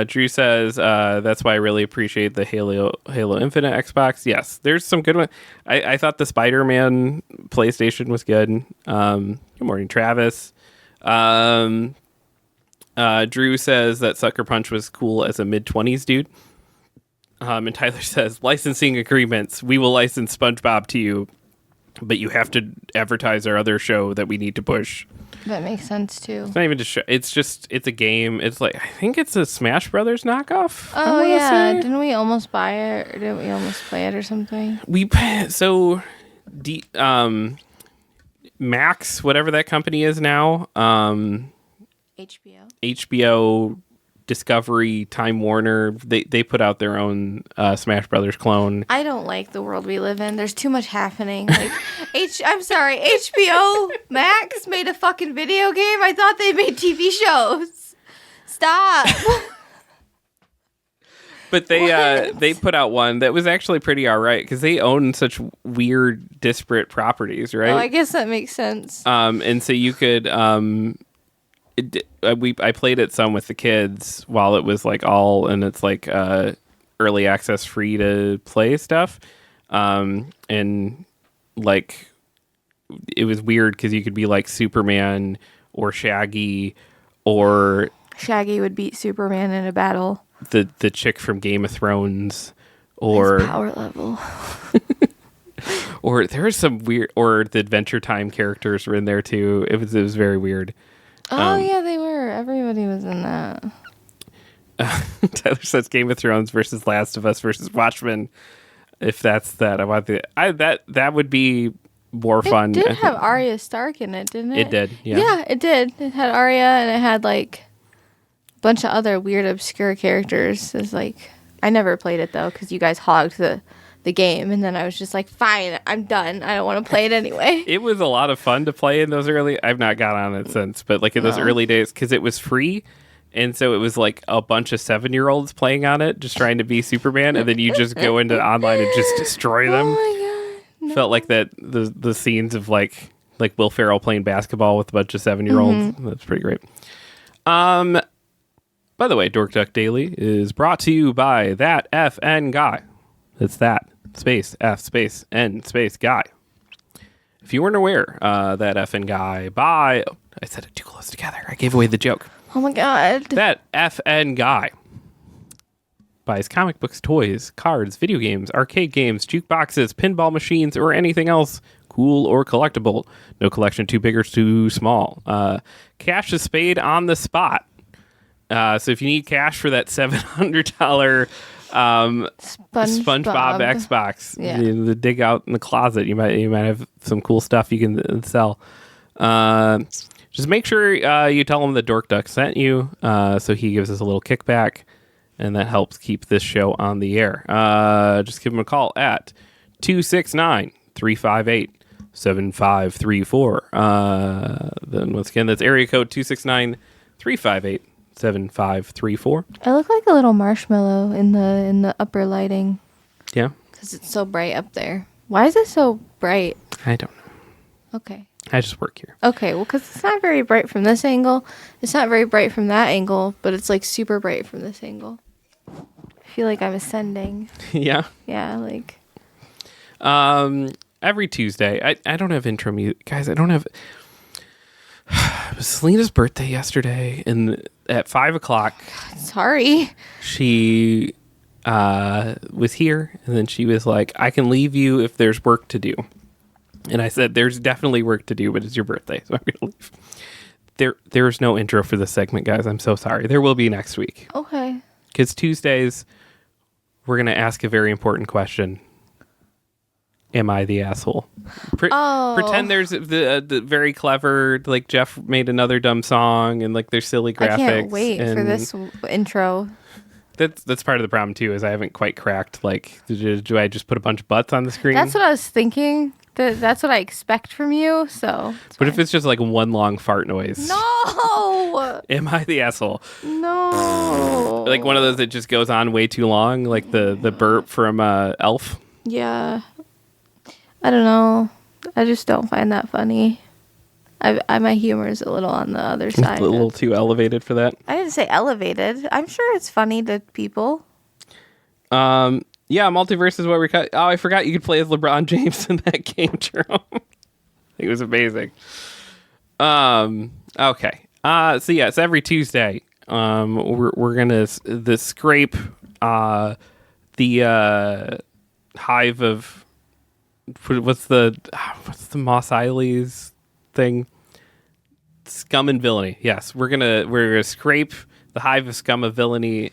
Speaker 2: Drew says that's why I really appreciate the Halo Infinite Xbox. Yes, there's some good one. I thought the Spider-Man PlayStation was good. Good morning, Travis. Drew says that Sucker Punch was cool as a mid-20s dude. And Tyler says, licensing agreements. We will license SpongeBob to you, but you have to advertise our other show that we need to push.
Speaker 1: That makes sense, too.
Speaker 2: It's not even just it's a game. It's like, I think it's a Smash Brothers knockoff.
Speaker 1: Oh, yeah. Didn't we almost buy it? Or didn't we almost play it or something?
Speaker 2: Max, whatever that company is now. HBO, Discovery, Time Warner, they put out their own Smash Brothers clone.
Speaker 1: I don't like the world we live in. There's too much happening. Like I'm sorry, HBO Max made a fucking video game? I thought they made TV shows. Stop.
Speaker 2: But they put out one that was actually pretty all right because they own such weird, disparate properties, right?
Speaker 1: Oh, I guess that makes sense.
Speaker 2: And so you could I played it some with the kids while it was like all, and it's like early access free to play stuff. And like it was weird because you could be like Superman or Shaggy or
Speaker 1: Shaggy would beat Superman in a battle.
Speaker 2: The chick from Game of Thrones, or
Speaker 1: His power level.
Speaker 2: or there was some weird, or the Adventure Time characters were in there too. It was very weird.
Speaker 1: Oh yeah, they were. Everybody was in that.
Speaker 2: Tyler says Game of Thrones versus Last of Us versus Watchmen. If that's that, that would be more fun.
Speaker 1: It did have Arya Stark in it, didn't it?
Speaker 2: It did, yeah.
Speaker 1: Yeah, it did. It had Arya, and it had like a bunch of other weird, obscure characters. It's like I never played it though, because you guys hogged the game, and then I was just like, fine, I'm done. I don't want to play it anyway.
Speaker 2: It was a lot of fun to play in those early. I've not got on it since, but like in those early days, because it was free. And so it was like a bunch of 7-year-olds playing on it, just trying to be Superman, and then you just go into online and just destroy them.
Speaker 1: Oh my god! No.
Speaker 2: Felt like that the scenes of like Will Ferrell playing basketball with a bunch of 7-year-olds. That's pretty great. By the way, Dork Duck Daily is brought to you by that FN guy. It's that space F space N space guy. If you weren't aware, that FN guy by I said it too close together. I gave away the joke.
Speaker 1: Oh my god.
Speaker 2: That FN guy buys comic books, toys, cards, video games, arcade games, jukeboxes, pinball machines, or anything else cool or collectible. No collection too big or too small. Cash is paid on the spot. So if you need cash for that $700 SpongeBob Xbox, you dig out in the closet, you might have some cool stuff you can sell. Just make sure you tell him the Dork Duck sent you, so he gives us a little kickback, and that helps keep this show on the air. Just give him a call at 269-358-7534. Then once again, that's area code 269-358-7534.
Speaker 1: I look like a little marshmallow in the upper lighting.
Speaker 2: Yeah?
Speaker 1: Because it's so bright up there. Why is it so bright?
Speaker 2: I don't know.
Speaker 1: Okay.
Speaker 2: I just work here.
Speaker 1: Okay, well, because it's not very bright from this angle. It's not very bright from that angle, but it's like super bright from this angle. I feel like I'm ascending.
Speaker 2: Yeah?
Speaker 1: Yeah, like.
Speaker 2: Every Tuesday, I don't have intro music. Guys, I don't have. It was Selena's birthday yesterday, and at 5 o'clock.
Speaker 1: Sorry.
Speaker 2: She was here, and then she was like, I can leave you if there's work to do. And I said, there's definitely work to do, but it's your birthday, so I'm going to leave. There's no intro for this segment, guys. I'm so sorry. There will be next week.
Speaker 1: Okay.
Speaker 2: Because Tuesdays, we're going to ask a very important question. Am I the asshole? Pretend there's the very clever, like Jeff made another dumb song, and like there's silly graphics. I can't
Speaker 1: wait for this intro.
Speaker 2: That's part of the problem, too, is I haven't quite cracked, like, do I just put a bunch of butts on the screen?
Speaker 1: That's what I was thinking. That's what I expect from you, so.
Speaker 2: But if it's just like one long fart noise.
Speaker 1: No!
Speaker 2: Am I the asshole?
Speaker 1: No.
Speaker 2: Like one of those that just goes on way too long, like the burp from Elf?
Speaker 1: Yeah. I don't know. I just don't find that funny. My humor is a little on the other side.
Speaker 2: A little too elevated for that?
Speaker 1: I didn't say elevated. I'm sure it's funny to people.
Speaker 2: Yeah, multiverse is what we're cut. Oh, I forgot you could play as LeBron James in that game, Jerome. It was amazing. Okay. So yes, every Tuesday, we're gonna scrape the hive of what's the Moss Eisley's thing? Scum and villainy. Yes, we're gonna scrape the hive of scum and villainy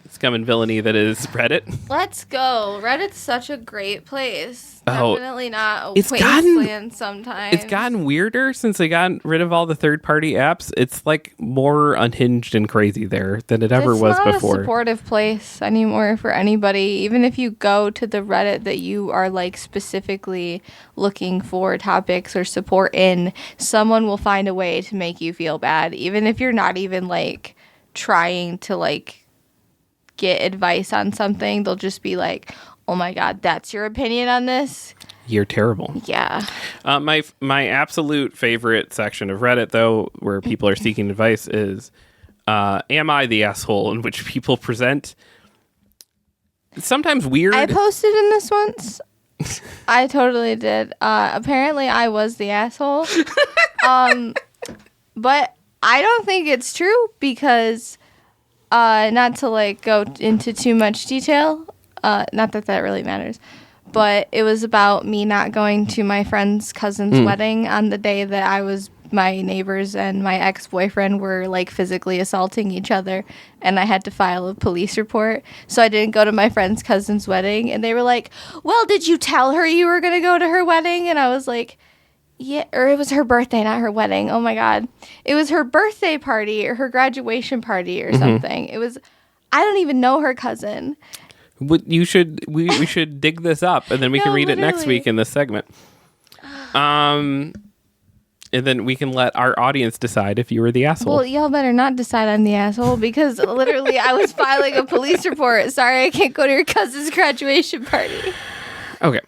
Speaker 2: that is Reddit.
Speaker 1: Let's go. Reddit's such a great place. Definitely not a wasteland sometimes.
Speaker 2: It's gotten weirder since they got rid of all the third-party apps. It's like more unhinged and crazy there than it ever was before. It's not a
Speaker 1: supportive place anymore for anybody. Even if you go to the Reddit that you are like specifically looking for topics or support in, someone will find a way to make you feel bad. Even if you're not even like trying to like get advice on something, they'll just be like, oh my god, that's your opinion on this?
Speaker 2: You're terrible.
Speaker 1: Yeah.
Speaker 2: My absolute favorite section of Reddit, though, where people are seeking advice is, am I the asshole? In which people present sometimes weird.
Speaker 1: I posted in this once. I totally did. Apparently I was the asshole. But I don't think it's true because Not to like go into too much detail. Not that that really matters. But it was about me not going to my friend's cousin's wedding on the day that my neighbors and my ex-boyfriend were like physically assaulting each other, and I had to file a police report. So I didn't go to my friend's cousin's wedding, and they were like, well, did you tell her you were going to go to her wedding? And I was like, yeah, or it was her birthday, not her wedding. Oh my God. It was her birthday party or her graduation party or something. I don't even know her cousin.
Speaker 2: We should dig this up, and then we can read it next week in this segment. And then we can let our audience decide if you were the asshole.
Speaker 1: Well, y'all better not decide I'm the asshole, because literally I was filing a police report. Sorry, I can't go to your cousin's graduation party.
Speaker 2: Okay.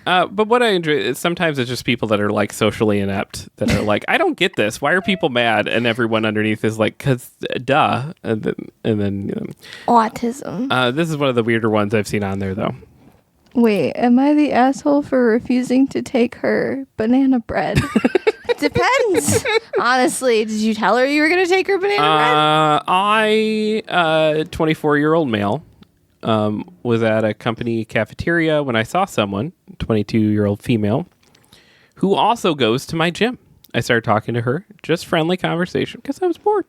Speaker 2: But what I enjoy is sometimes it's just people that are like socially inept that are like, I don't get this. Why are people mad? And everyone underneath is like, cause duh. And then
Speaker 1: autism.
Speaker 2: This is one of the weirder ones I've seen on there though.
Speaker 1: Wait, am I the asshole for refusing to take her banana bread? Depends. Honestly, did you tell her you were going to take her banana bread?
Speaker 2: 24-year-old male, was at a company cafeteria when I saw someone, 22-year-old female, who also goes to my gym. I started talking to her, just friendly conversation, because I was bored.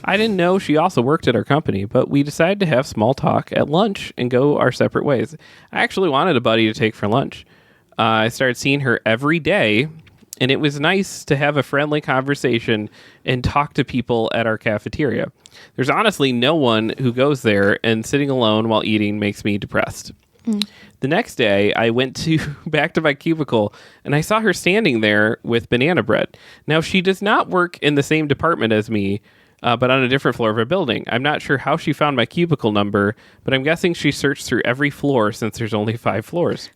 Speaker 2: I didn't know she also worked at our company, but we decided to have small talk at lunch and go our separate ways. I actually wanted a buddy to take for lunch. I started seeing her every day, and it was nice to have a friendly conversation and talk to people at our cafeteria. There's honestly no one who goes there, and sitting alone while eating makes me depressed. The next day, I went back to my cubicle, and I saw her standing there with banana bread. Now, she does not work in the same department as me, but on a different floor of a building. I'm not sure how she found my cubicle number, but I'm guessing she searched through every floor since there's only 5 floors.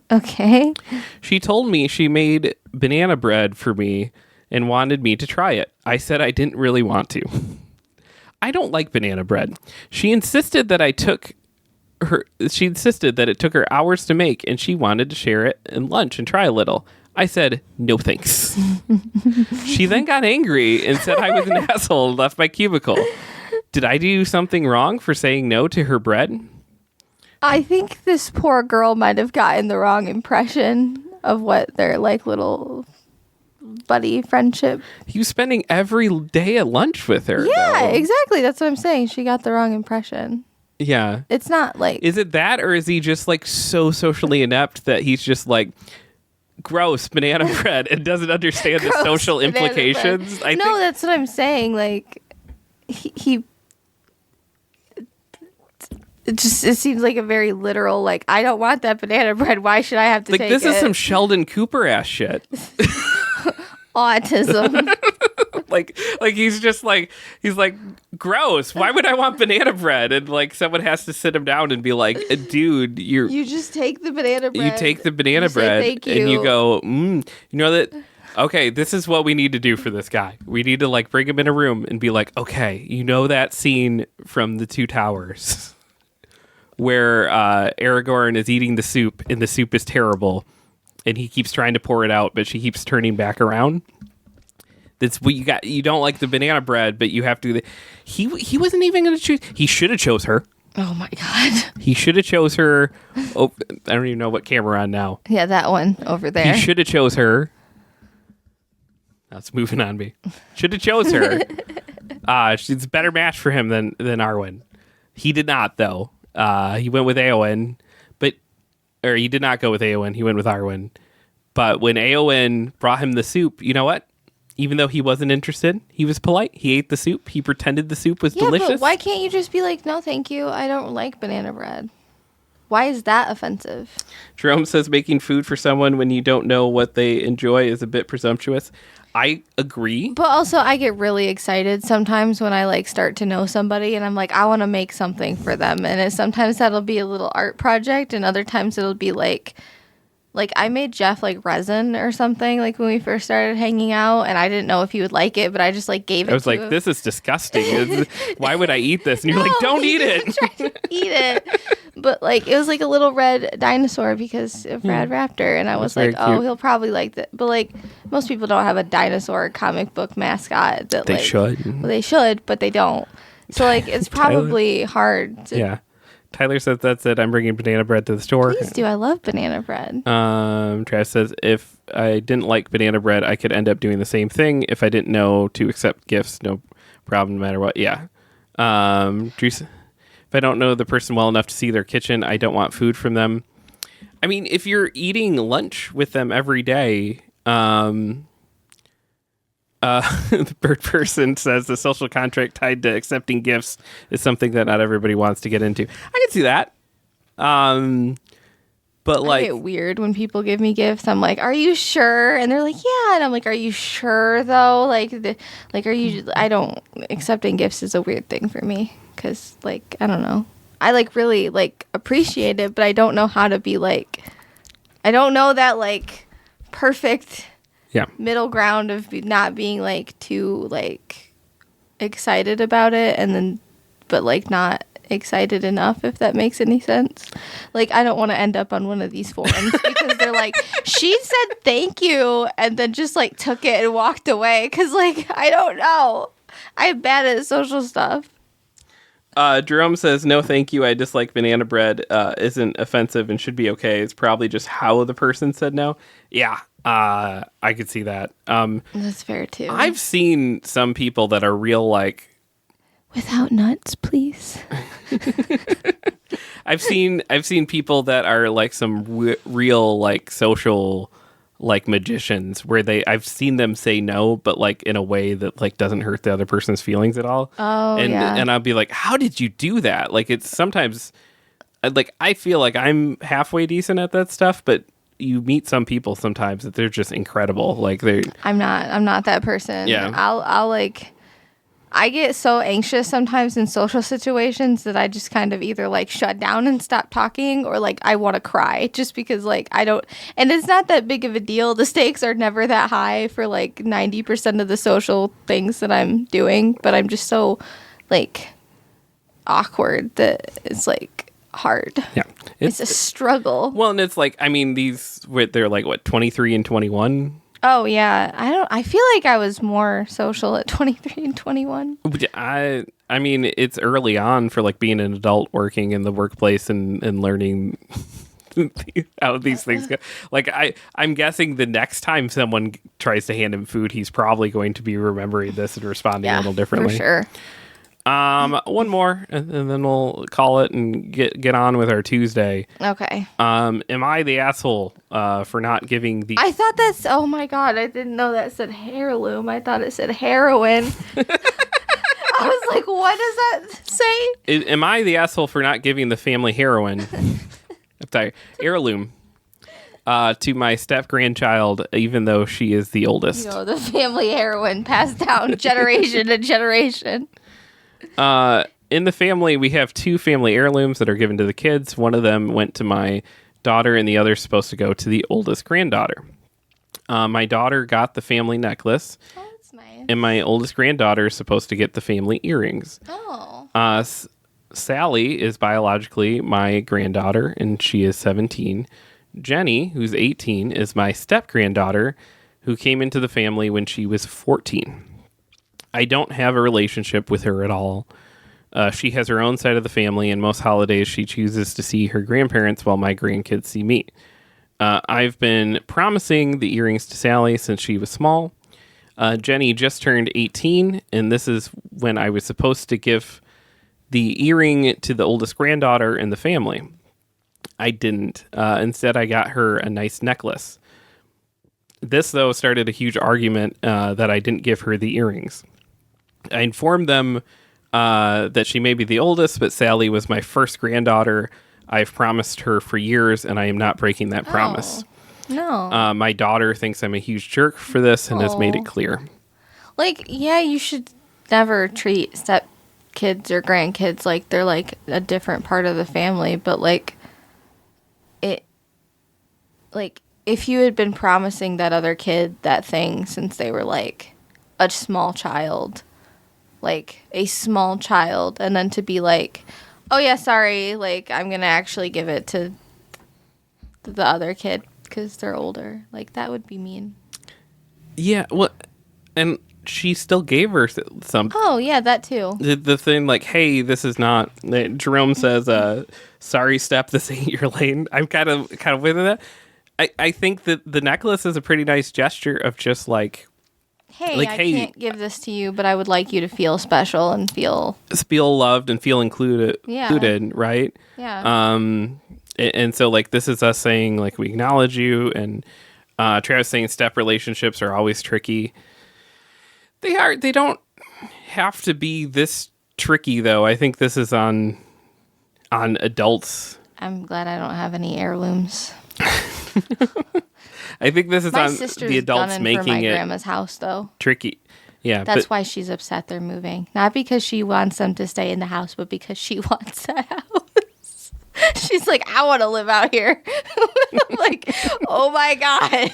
Speaker 1: Okay.
Speaker 2: She told me she made banana bread for me and wanted me to try it. I said I didn't really want to. I don't like banana bread. She insisted that it took her hours to make, and she wanted to share it in lunch and try a little. I said, no thanks. She then got angry and said I was an asshole and left my cubicle. Did I do something wrong for saying no to her bread?
Speaker 1: I think this poor girl might have gotten the wrong impression of what their like little buddy friendship.
Speaker 2: He was spending every day at lunch with her.
Speaker 1: Yeah,
Speaker 2: though.
Speaker 1: Exactly. That's what I'm saying. She got the wrong impression.
Speaker 2: Yeah.
Speaker 1: It's not like... Is
Speaker 2: it that, or is he just like so socially inept that he's just like... gross banana bread and doesn't understand the social implications?
Speaker 1: I think that's what I'm saying. Like he it seems like a very literal, like, I don't want that banana bread. Why should I have to take it?
Speaker 2: Like, this is some Sheldon Cooper ass shit.
Speaker 1: Autism.
Speaker 2: like he's like, gross. Why would I want banana bread? And like someone has to sit him down and be like, dude, you
Speaker 1: just take the banana bread.
Speaker 2: You take the banana bread and you go, you know that. Okay, this is what we need to do for this guy. We need to like bring him in a room and be like, okay, you know that scene from The Two Towers where Aragorn is eating the soup and the soup is terrible and he keeps trying to pour it out, but she keeps turning back around. That's what you got. You don't like the banana bread, but you have to. He wasn't even going to choose. He should have chose her.
Speaker 1: Oh my god.
Speaker 2: He should have chose her. Oh, I don't even know what camera we're on now.
Speaker 1: Yeah, that one over there.
Speaker 2: He should have chose her. That's moving on me. Should have chose her. She's a better match for him than Arwen. He did not, though. He went with Eowyn, or he did not go with Eowyn. He went with Arwen. But when Eowyn brought him the soup, you know what? Even though he wasn't interested, he was polite. He ate the soup. He pretended the soup was delicious.
Speaker 1: But why can't you just be like, no, thank you. I don't like banana bread. Why is that offensive?
Speaker 2: Jerome says making food for someone when you don't know what they enjoy is a bit presumptuous. I agree.
Speaker 1: But also, I get really excited sometimes when I like start to know somebody and I'm like, I want to make something for them. And sometimes that'll be a little art project, and other times it'll be like Like, I made Jeff, like, resin or something, like, when we first started hanging out, and I didn't know if he would like it, but I just, like, gave it to him.
Speaker 2: I was like, this is disgusting. Why would I eat this? And you're like, don't eat it.
Speaker 1: Tried to eat it. But, like, it was, like, a little red dinosaur because of Brad Raptor, and I was like, oh, he'll probably like that. But, like, most people don't have a dinosaur comic book mascot that,
Speaker 2: They should.
Speaker 1: Well, they should, but they don't. So, like, it's probably hard to...
Speaker 2: Yeah. Tyler says that's it. I'm bringing banana bread to the store.
Speaker 1: Please do. I love banana bread.
Speaker 2: Trash says if I didn't like banana bread, I could end up doing the same thing. If I didn't know to accept gifts, no problem, no matter what. Yeah. Drew, if I don't know the person well enough to see their kitchen, I don't want food from them. I mean, if you're eating lunch with them every day, the bird person says the social contract tied to accepting gifts is something that not everybody wants to get into. I can see that. But like,
Speaker 1: I get weird when people give me gifts. I'm like, are you sure? And they're like, yeah. And I'm like, are you sure though? Like, are you, I don't, accepting gifts is a weird thing for me. Cause like, I don't know. I like really like appreciate it, but I don't know how to be like, I don't know that like perfect middle ground of not being like too like excited about it and then but like not excited enough, if that makes any sense. Like, I don't want to end up on one of these forums because they're like, she said thank you and then just like took it and walked away because like I don't know, I'm bad at social stuff.
Speaker 2: Jerome says, no, thank you. I dislike banana bread. Isn't offensive and should be okay. It's probably just how the person said no. Yeah, I could see that.
Speaker 1: That's fair, too.
Speaker 2: I've seen some people that are real, like...
Speaker 1: Without nuts, please.
Speaker 2: I've seen people that are, like, some real, like, social... like magicians where I've seen them say no, but like in a way that like doesn't hurt the other person's feelings at all. And I'll be like, how did you do that? Like, it's sometimes like, I feel like I'm halfway decent at that stuff, but you meet some people sometimes that they're just incredible. Like
Speaker 1: I'm not that person.
Speaker 2: Yeah.
Speaker 1: I'll like, I get so anxious sometimes in social situations that I just kind of either like shut down and stop talking or like I want to cry just because like I don't, and it's not that big of a deal. The stakes are never that high for like 90% of the social things that I'm doing, but I'm just so like awkward that it's like hard.
Speaker 2: Yeah.
Speaker 1: It's a struggle.
Speaker 2: Well, and it's like, I mean, they're like what, 23 and 21?
Speaker 1: Oh, yeah. I feel like I was more social at 23 and 21.
Speaker 2: I mean, it's early on for like being an adult working in the workplace and learning how these things go. Like, I'm guessing the next time someone tries to hand him food, he's probably going to be remembering this and responding a little differently.
Speaker 1: For sure.
Speaker 2: One more, and then we'll call it and get on with our Tuesday.
Speaker 1: Okay.
Speaker 2: Am I the asshole for not giving the...
Speaker 1: I thought that's... Oh, my God. I didn't know that said heirloom. I thought it said heroin. I was like, what does that say?
Speaker 2: Am I the asshole for not giving the family heroin? I'm sorry, heirloom. To my step-grandchild, even though she is the oldest.
Speaker 1: You know, the family heroin passed down generation to generation.
Speaker 2: In the family, we have two family heirlooms that are given to the kids. One of them went to my daughter, and the other is supposed to go to the oldest granddaughter. My daughter got the family necklace.
Speaker 1: Oh, that's nice.
Speaker 2: And my oldest granddaughter is supposed to get the family earrings.
Speaker 1: Oh.
Speaker 2: Sally is biologically my granddaughter, and she is 17. Jenny, who's 18, is my step-granddaughter, who came into the family when she was 14. I don't have a relationship with her at all. She has her own side of the family, and most holidays she chooses to see her grandparents while my grandkids see me. I've been promising the earrings to Sally since she was small. Jenny just turned 18, and this is when I was supposed to give the earring to the oldest granddaughter in the family. I didn't. Instead, I got her a nice necklace. This, though, started a huge argument that I didn't give her the earrings. I informed them that she may be the oldest, but Sally was my first granddaughter. I've promised her for years, and I am not breaking that promise.
Speaker 1: No.
Speaker 2: My daughter thinks I'm a huge jerk for this and has made it clear.
Speaker 1: Like, yeah, you should never treat step kids or grandkids like they're like a different part of the family, but like like, if you had been promising that other kid that thing since they were, like, a small child, and then to be like, oh, yeah, sorry, like, I'm going to actually give it to the other kid because they're older. Like, that would be mean.
Speaker 2: Yeah, well, and she still gave her some.
Speaker 1: Oh, yeah, that too.
Speaker 2: The thing, like, hey, this is not. Jerome says, "Sorry, Step, this ain't your lane." I'm kind of with that. I think that the necklace is a pretty nice gesture of just like,
Speaker 1: hey, I can't give this to you, but I would like you to feel special and feel
Speaker 2: loved and feel included, right?
Speaker 1: Yeah.
Speaker 2: And so like this is us saying like we acknowledge you, and Travis saying step relationships are always tricky. They are. They don't have to be this tricky, though. I think this is on adults.
Speaker 1: I'm glad I don't have any heirlooms.
Speaker 2: I think this is
Speaker 1: my
Speaker 2: on
Speaker 1: sister's
Speaker 2: the adults making
Speaker 1: for my
Speaker 2: it
Speaker 1: grandma's house, though.
Speaker 2: Tricky. Yeah,
Speaker 1: that's why she's upset they're moving. Not because she wants them to stay in the house, but because she wants a house. She's like, I want to live out here. I'm like, oh my god.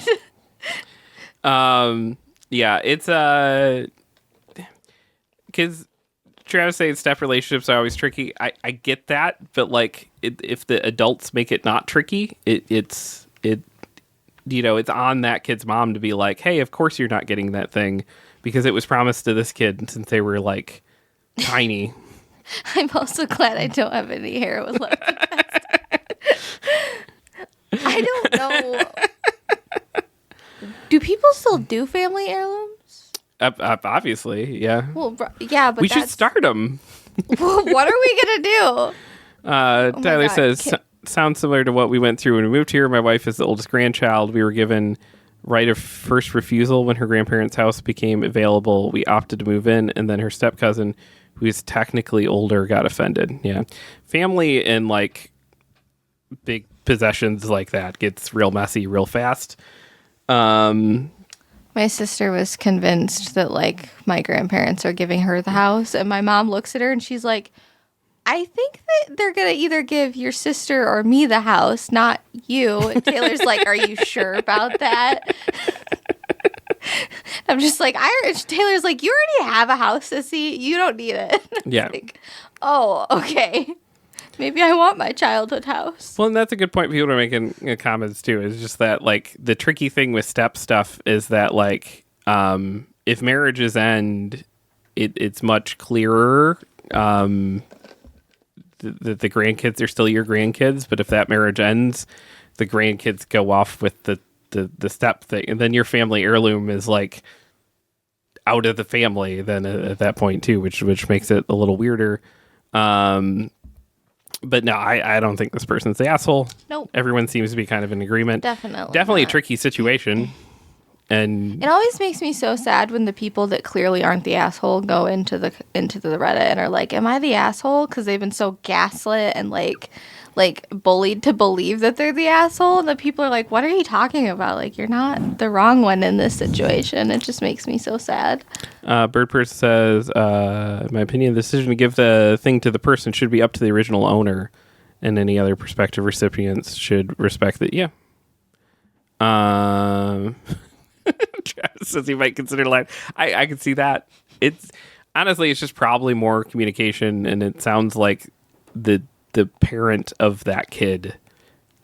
Speaker 2: Yeah, it's because Travis saying step relationships are always tricky. I get that, but like if the adults make it not tricky, it's on that kid's mom to be like, hey, of course you're not getting that thing because it was promised to this kid since they were like tiny.
Speaker 1: I'm also glad I don't have any hair with left. I don't know. Do people still do family heirlooms?
Speaker 2: Obviously, yeah.
Speaker 1: Well, yeah, but
Speaker 2: we should start them.
Speaker 1: What are we gonna do?
Speaker 2: Tyler says, sounds similar to what we went through when we moved here. My wife is the oldest grandchild. We were given right of first refusal when her grandparents' house became available. We opted to move in, and then her step cousin, who is technically older, got offended. Yeah, family and like big possessions like that gets real messy real fast.
Speaker 1: My sister was convinced that like my grandparents are giving her the house, and my mom looks at her and she's like, I think that they're gonna either give your sister or me the house, not you. And Taylor's like, are you sure about that? I'm just like, Taylor's like, you already have a house, sissy. You don't need it.
Speaker 2: Yeah.
Speaker 1: Like, oh, okay. Maybe I want my childhood house.
Speaker 2: Well, and that's a good point people are making in comments too. Is just that like the tricky thing with step stuff is that like if marriages end, it's much clearer that the grandkids are still your grandkids. But if that marriage ends, the grandkids go off with the step thing, and then your family heirloom is like out of the family. Then at that point too, which makes it a little weirder. But no, I don't think this person's the asshole.
Speaker 1: Nope.
Speaker 2: Everyone seems to be kind of in agreement. Definitely a tricky situation. And
Speaker 1: it always makes me so sad when the people that clearly aren't the asshole go into the Reddit and are like, am I the asshole? Because they've been so gaslit and like bullied to believe that they're the asshole. And the people are like, what are you talking about? Like, you're not the wrong one in this situation. It just makes me so sad.
Speaker 2: Bird Person says, in my opinion, the decision to give the thing to the person should be up to the original owner, and any other prospective recipients should respect that. Yeah. Travis says he might consider line. I can see that. It's honestly, it's just probably more communication, and it sounds like the parent of that kid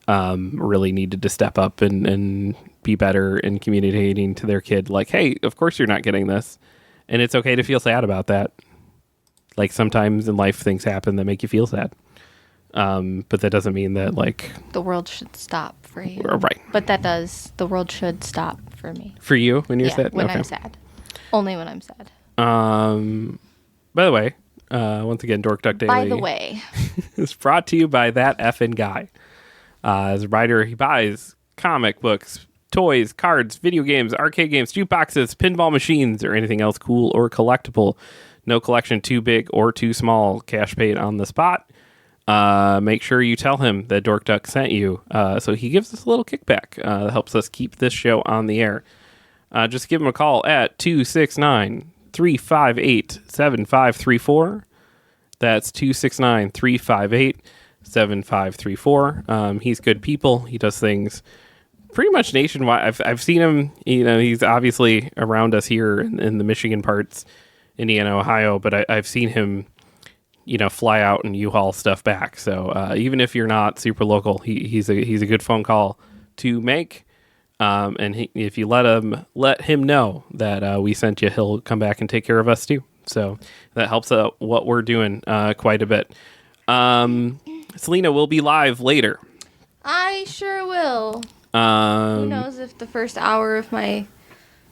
Speaker 2: really needed to step up and be better in communicating to their kid, like, hey, of course you're not getting this, and it's okay to feel sad about that. Like, sometimes in life things happen that make you feel sad, but that doesn't mean that like
Speaker 1: the world should stop for you,
Speaker 2: right?
Speaker 1: But that does. The world should stop for me.
Speaker 2: For you when you're sad?
Speaker 1: When I'm sad. Only when I'm sad.
Speaker 2: By the way, once again, Dork Duck Daily.
Speaker 1: By the way,
Speaker 2: is brought to you by that effing guy. As a writer, he buys comic books, toys, cards, video games, arcade games, jukeboxes, pinball machines, or anything else cool or collectible. No collection too big or too small. Cash paid on the spot. Make sure you tell him that Dork Duck sent you. So he gives us a little kickback that helps us keep this show on the air. Just give him a call at 269-358-7534. That's 269-358-7534. He's good people. He does things pretty much nationwide. I've seen him. He's obviously around us here in the Michigan parts, Indiana, Ohio. But I've seen him, fly out and U-Haul stuff back. So even if you're not super local, he's a good phone call to make. And if you let him know that we sent you, he'll come back and take care of us too. So that helps out what we're doing quite a bit. Selena will be live later.
Speaker 1: I sure will. Who knows if the first hour of my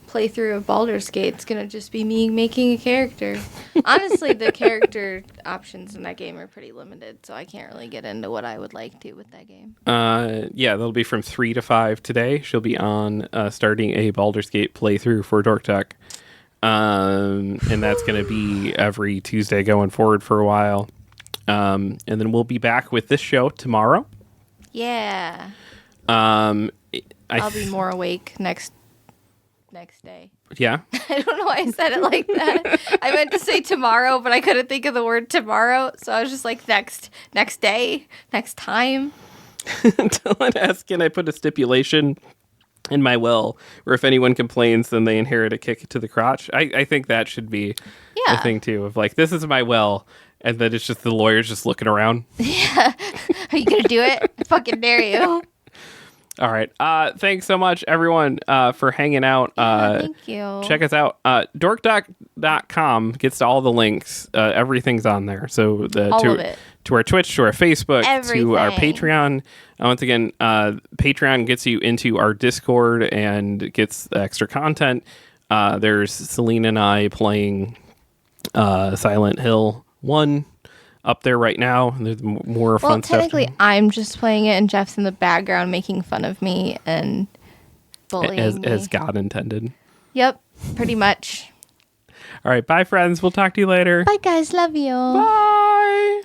Speaker 1: playthrough of Baldur's Gate is going to just be me making a character. Honestly, the character options in that game are pretty limited, so I can't really get into what I would like to with that game.
Speaker 2: Yeah, that'll be from 3 to 5 today. She'll be on starting a Baldur's Gate playthrough for Dork Duck. And that's going to be every Tuesday going forward for a while. And then we'll be back with this show tomorrow.
Speaker 1: Yeah. I'll be more awake next day.
Speaker 2: Yeah.
Speaker 1: I don't know why I said it like that. I meant to say tomorrow, but I couldn't think of the word tomorrow, so I was just like next day, next time.
Speaker 2: Dylan asks, can I put a stipulation in my will where if anyone complains, then they inherit a kick to the crotch? I think that should be a thing too, of like, this is my will, and then it's just the lawyers just looking around.
Speaker 1: Yeah. Are you gonna do it? I fucking dare you.
Speaker 2: All right. Thanks so much, everyone, for hanging out.
Speaker 1: Thank you.
Speaker 2: Check us out. DorkDuck.com gets to all the links. Everything's on there. So
Speaker 1: all of it.
Speaker 2: To our Twitch, to our Facebook,
Speaker 1: Everything.
Speaker 2: to our Patreon. Once again, Patreon gets you into our Discord and gets extra content. There's Selena and I playing Silent Hill 1 up there right now. There's more fun stuff.
Speaker 1: Well, technically, I'm just playing it, and Jeff's in the background making fun of me and bullying me.
Speaker 2: As God intended.
Speaker 1: Yep, pretty much.
Speaker 2: All right, bye, friends. We'll talk to you later.
Speaker 1: Bye, guys. Love you.
Speaker 2: Bye.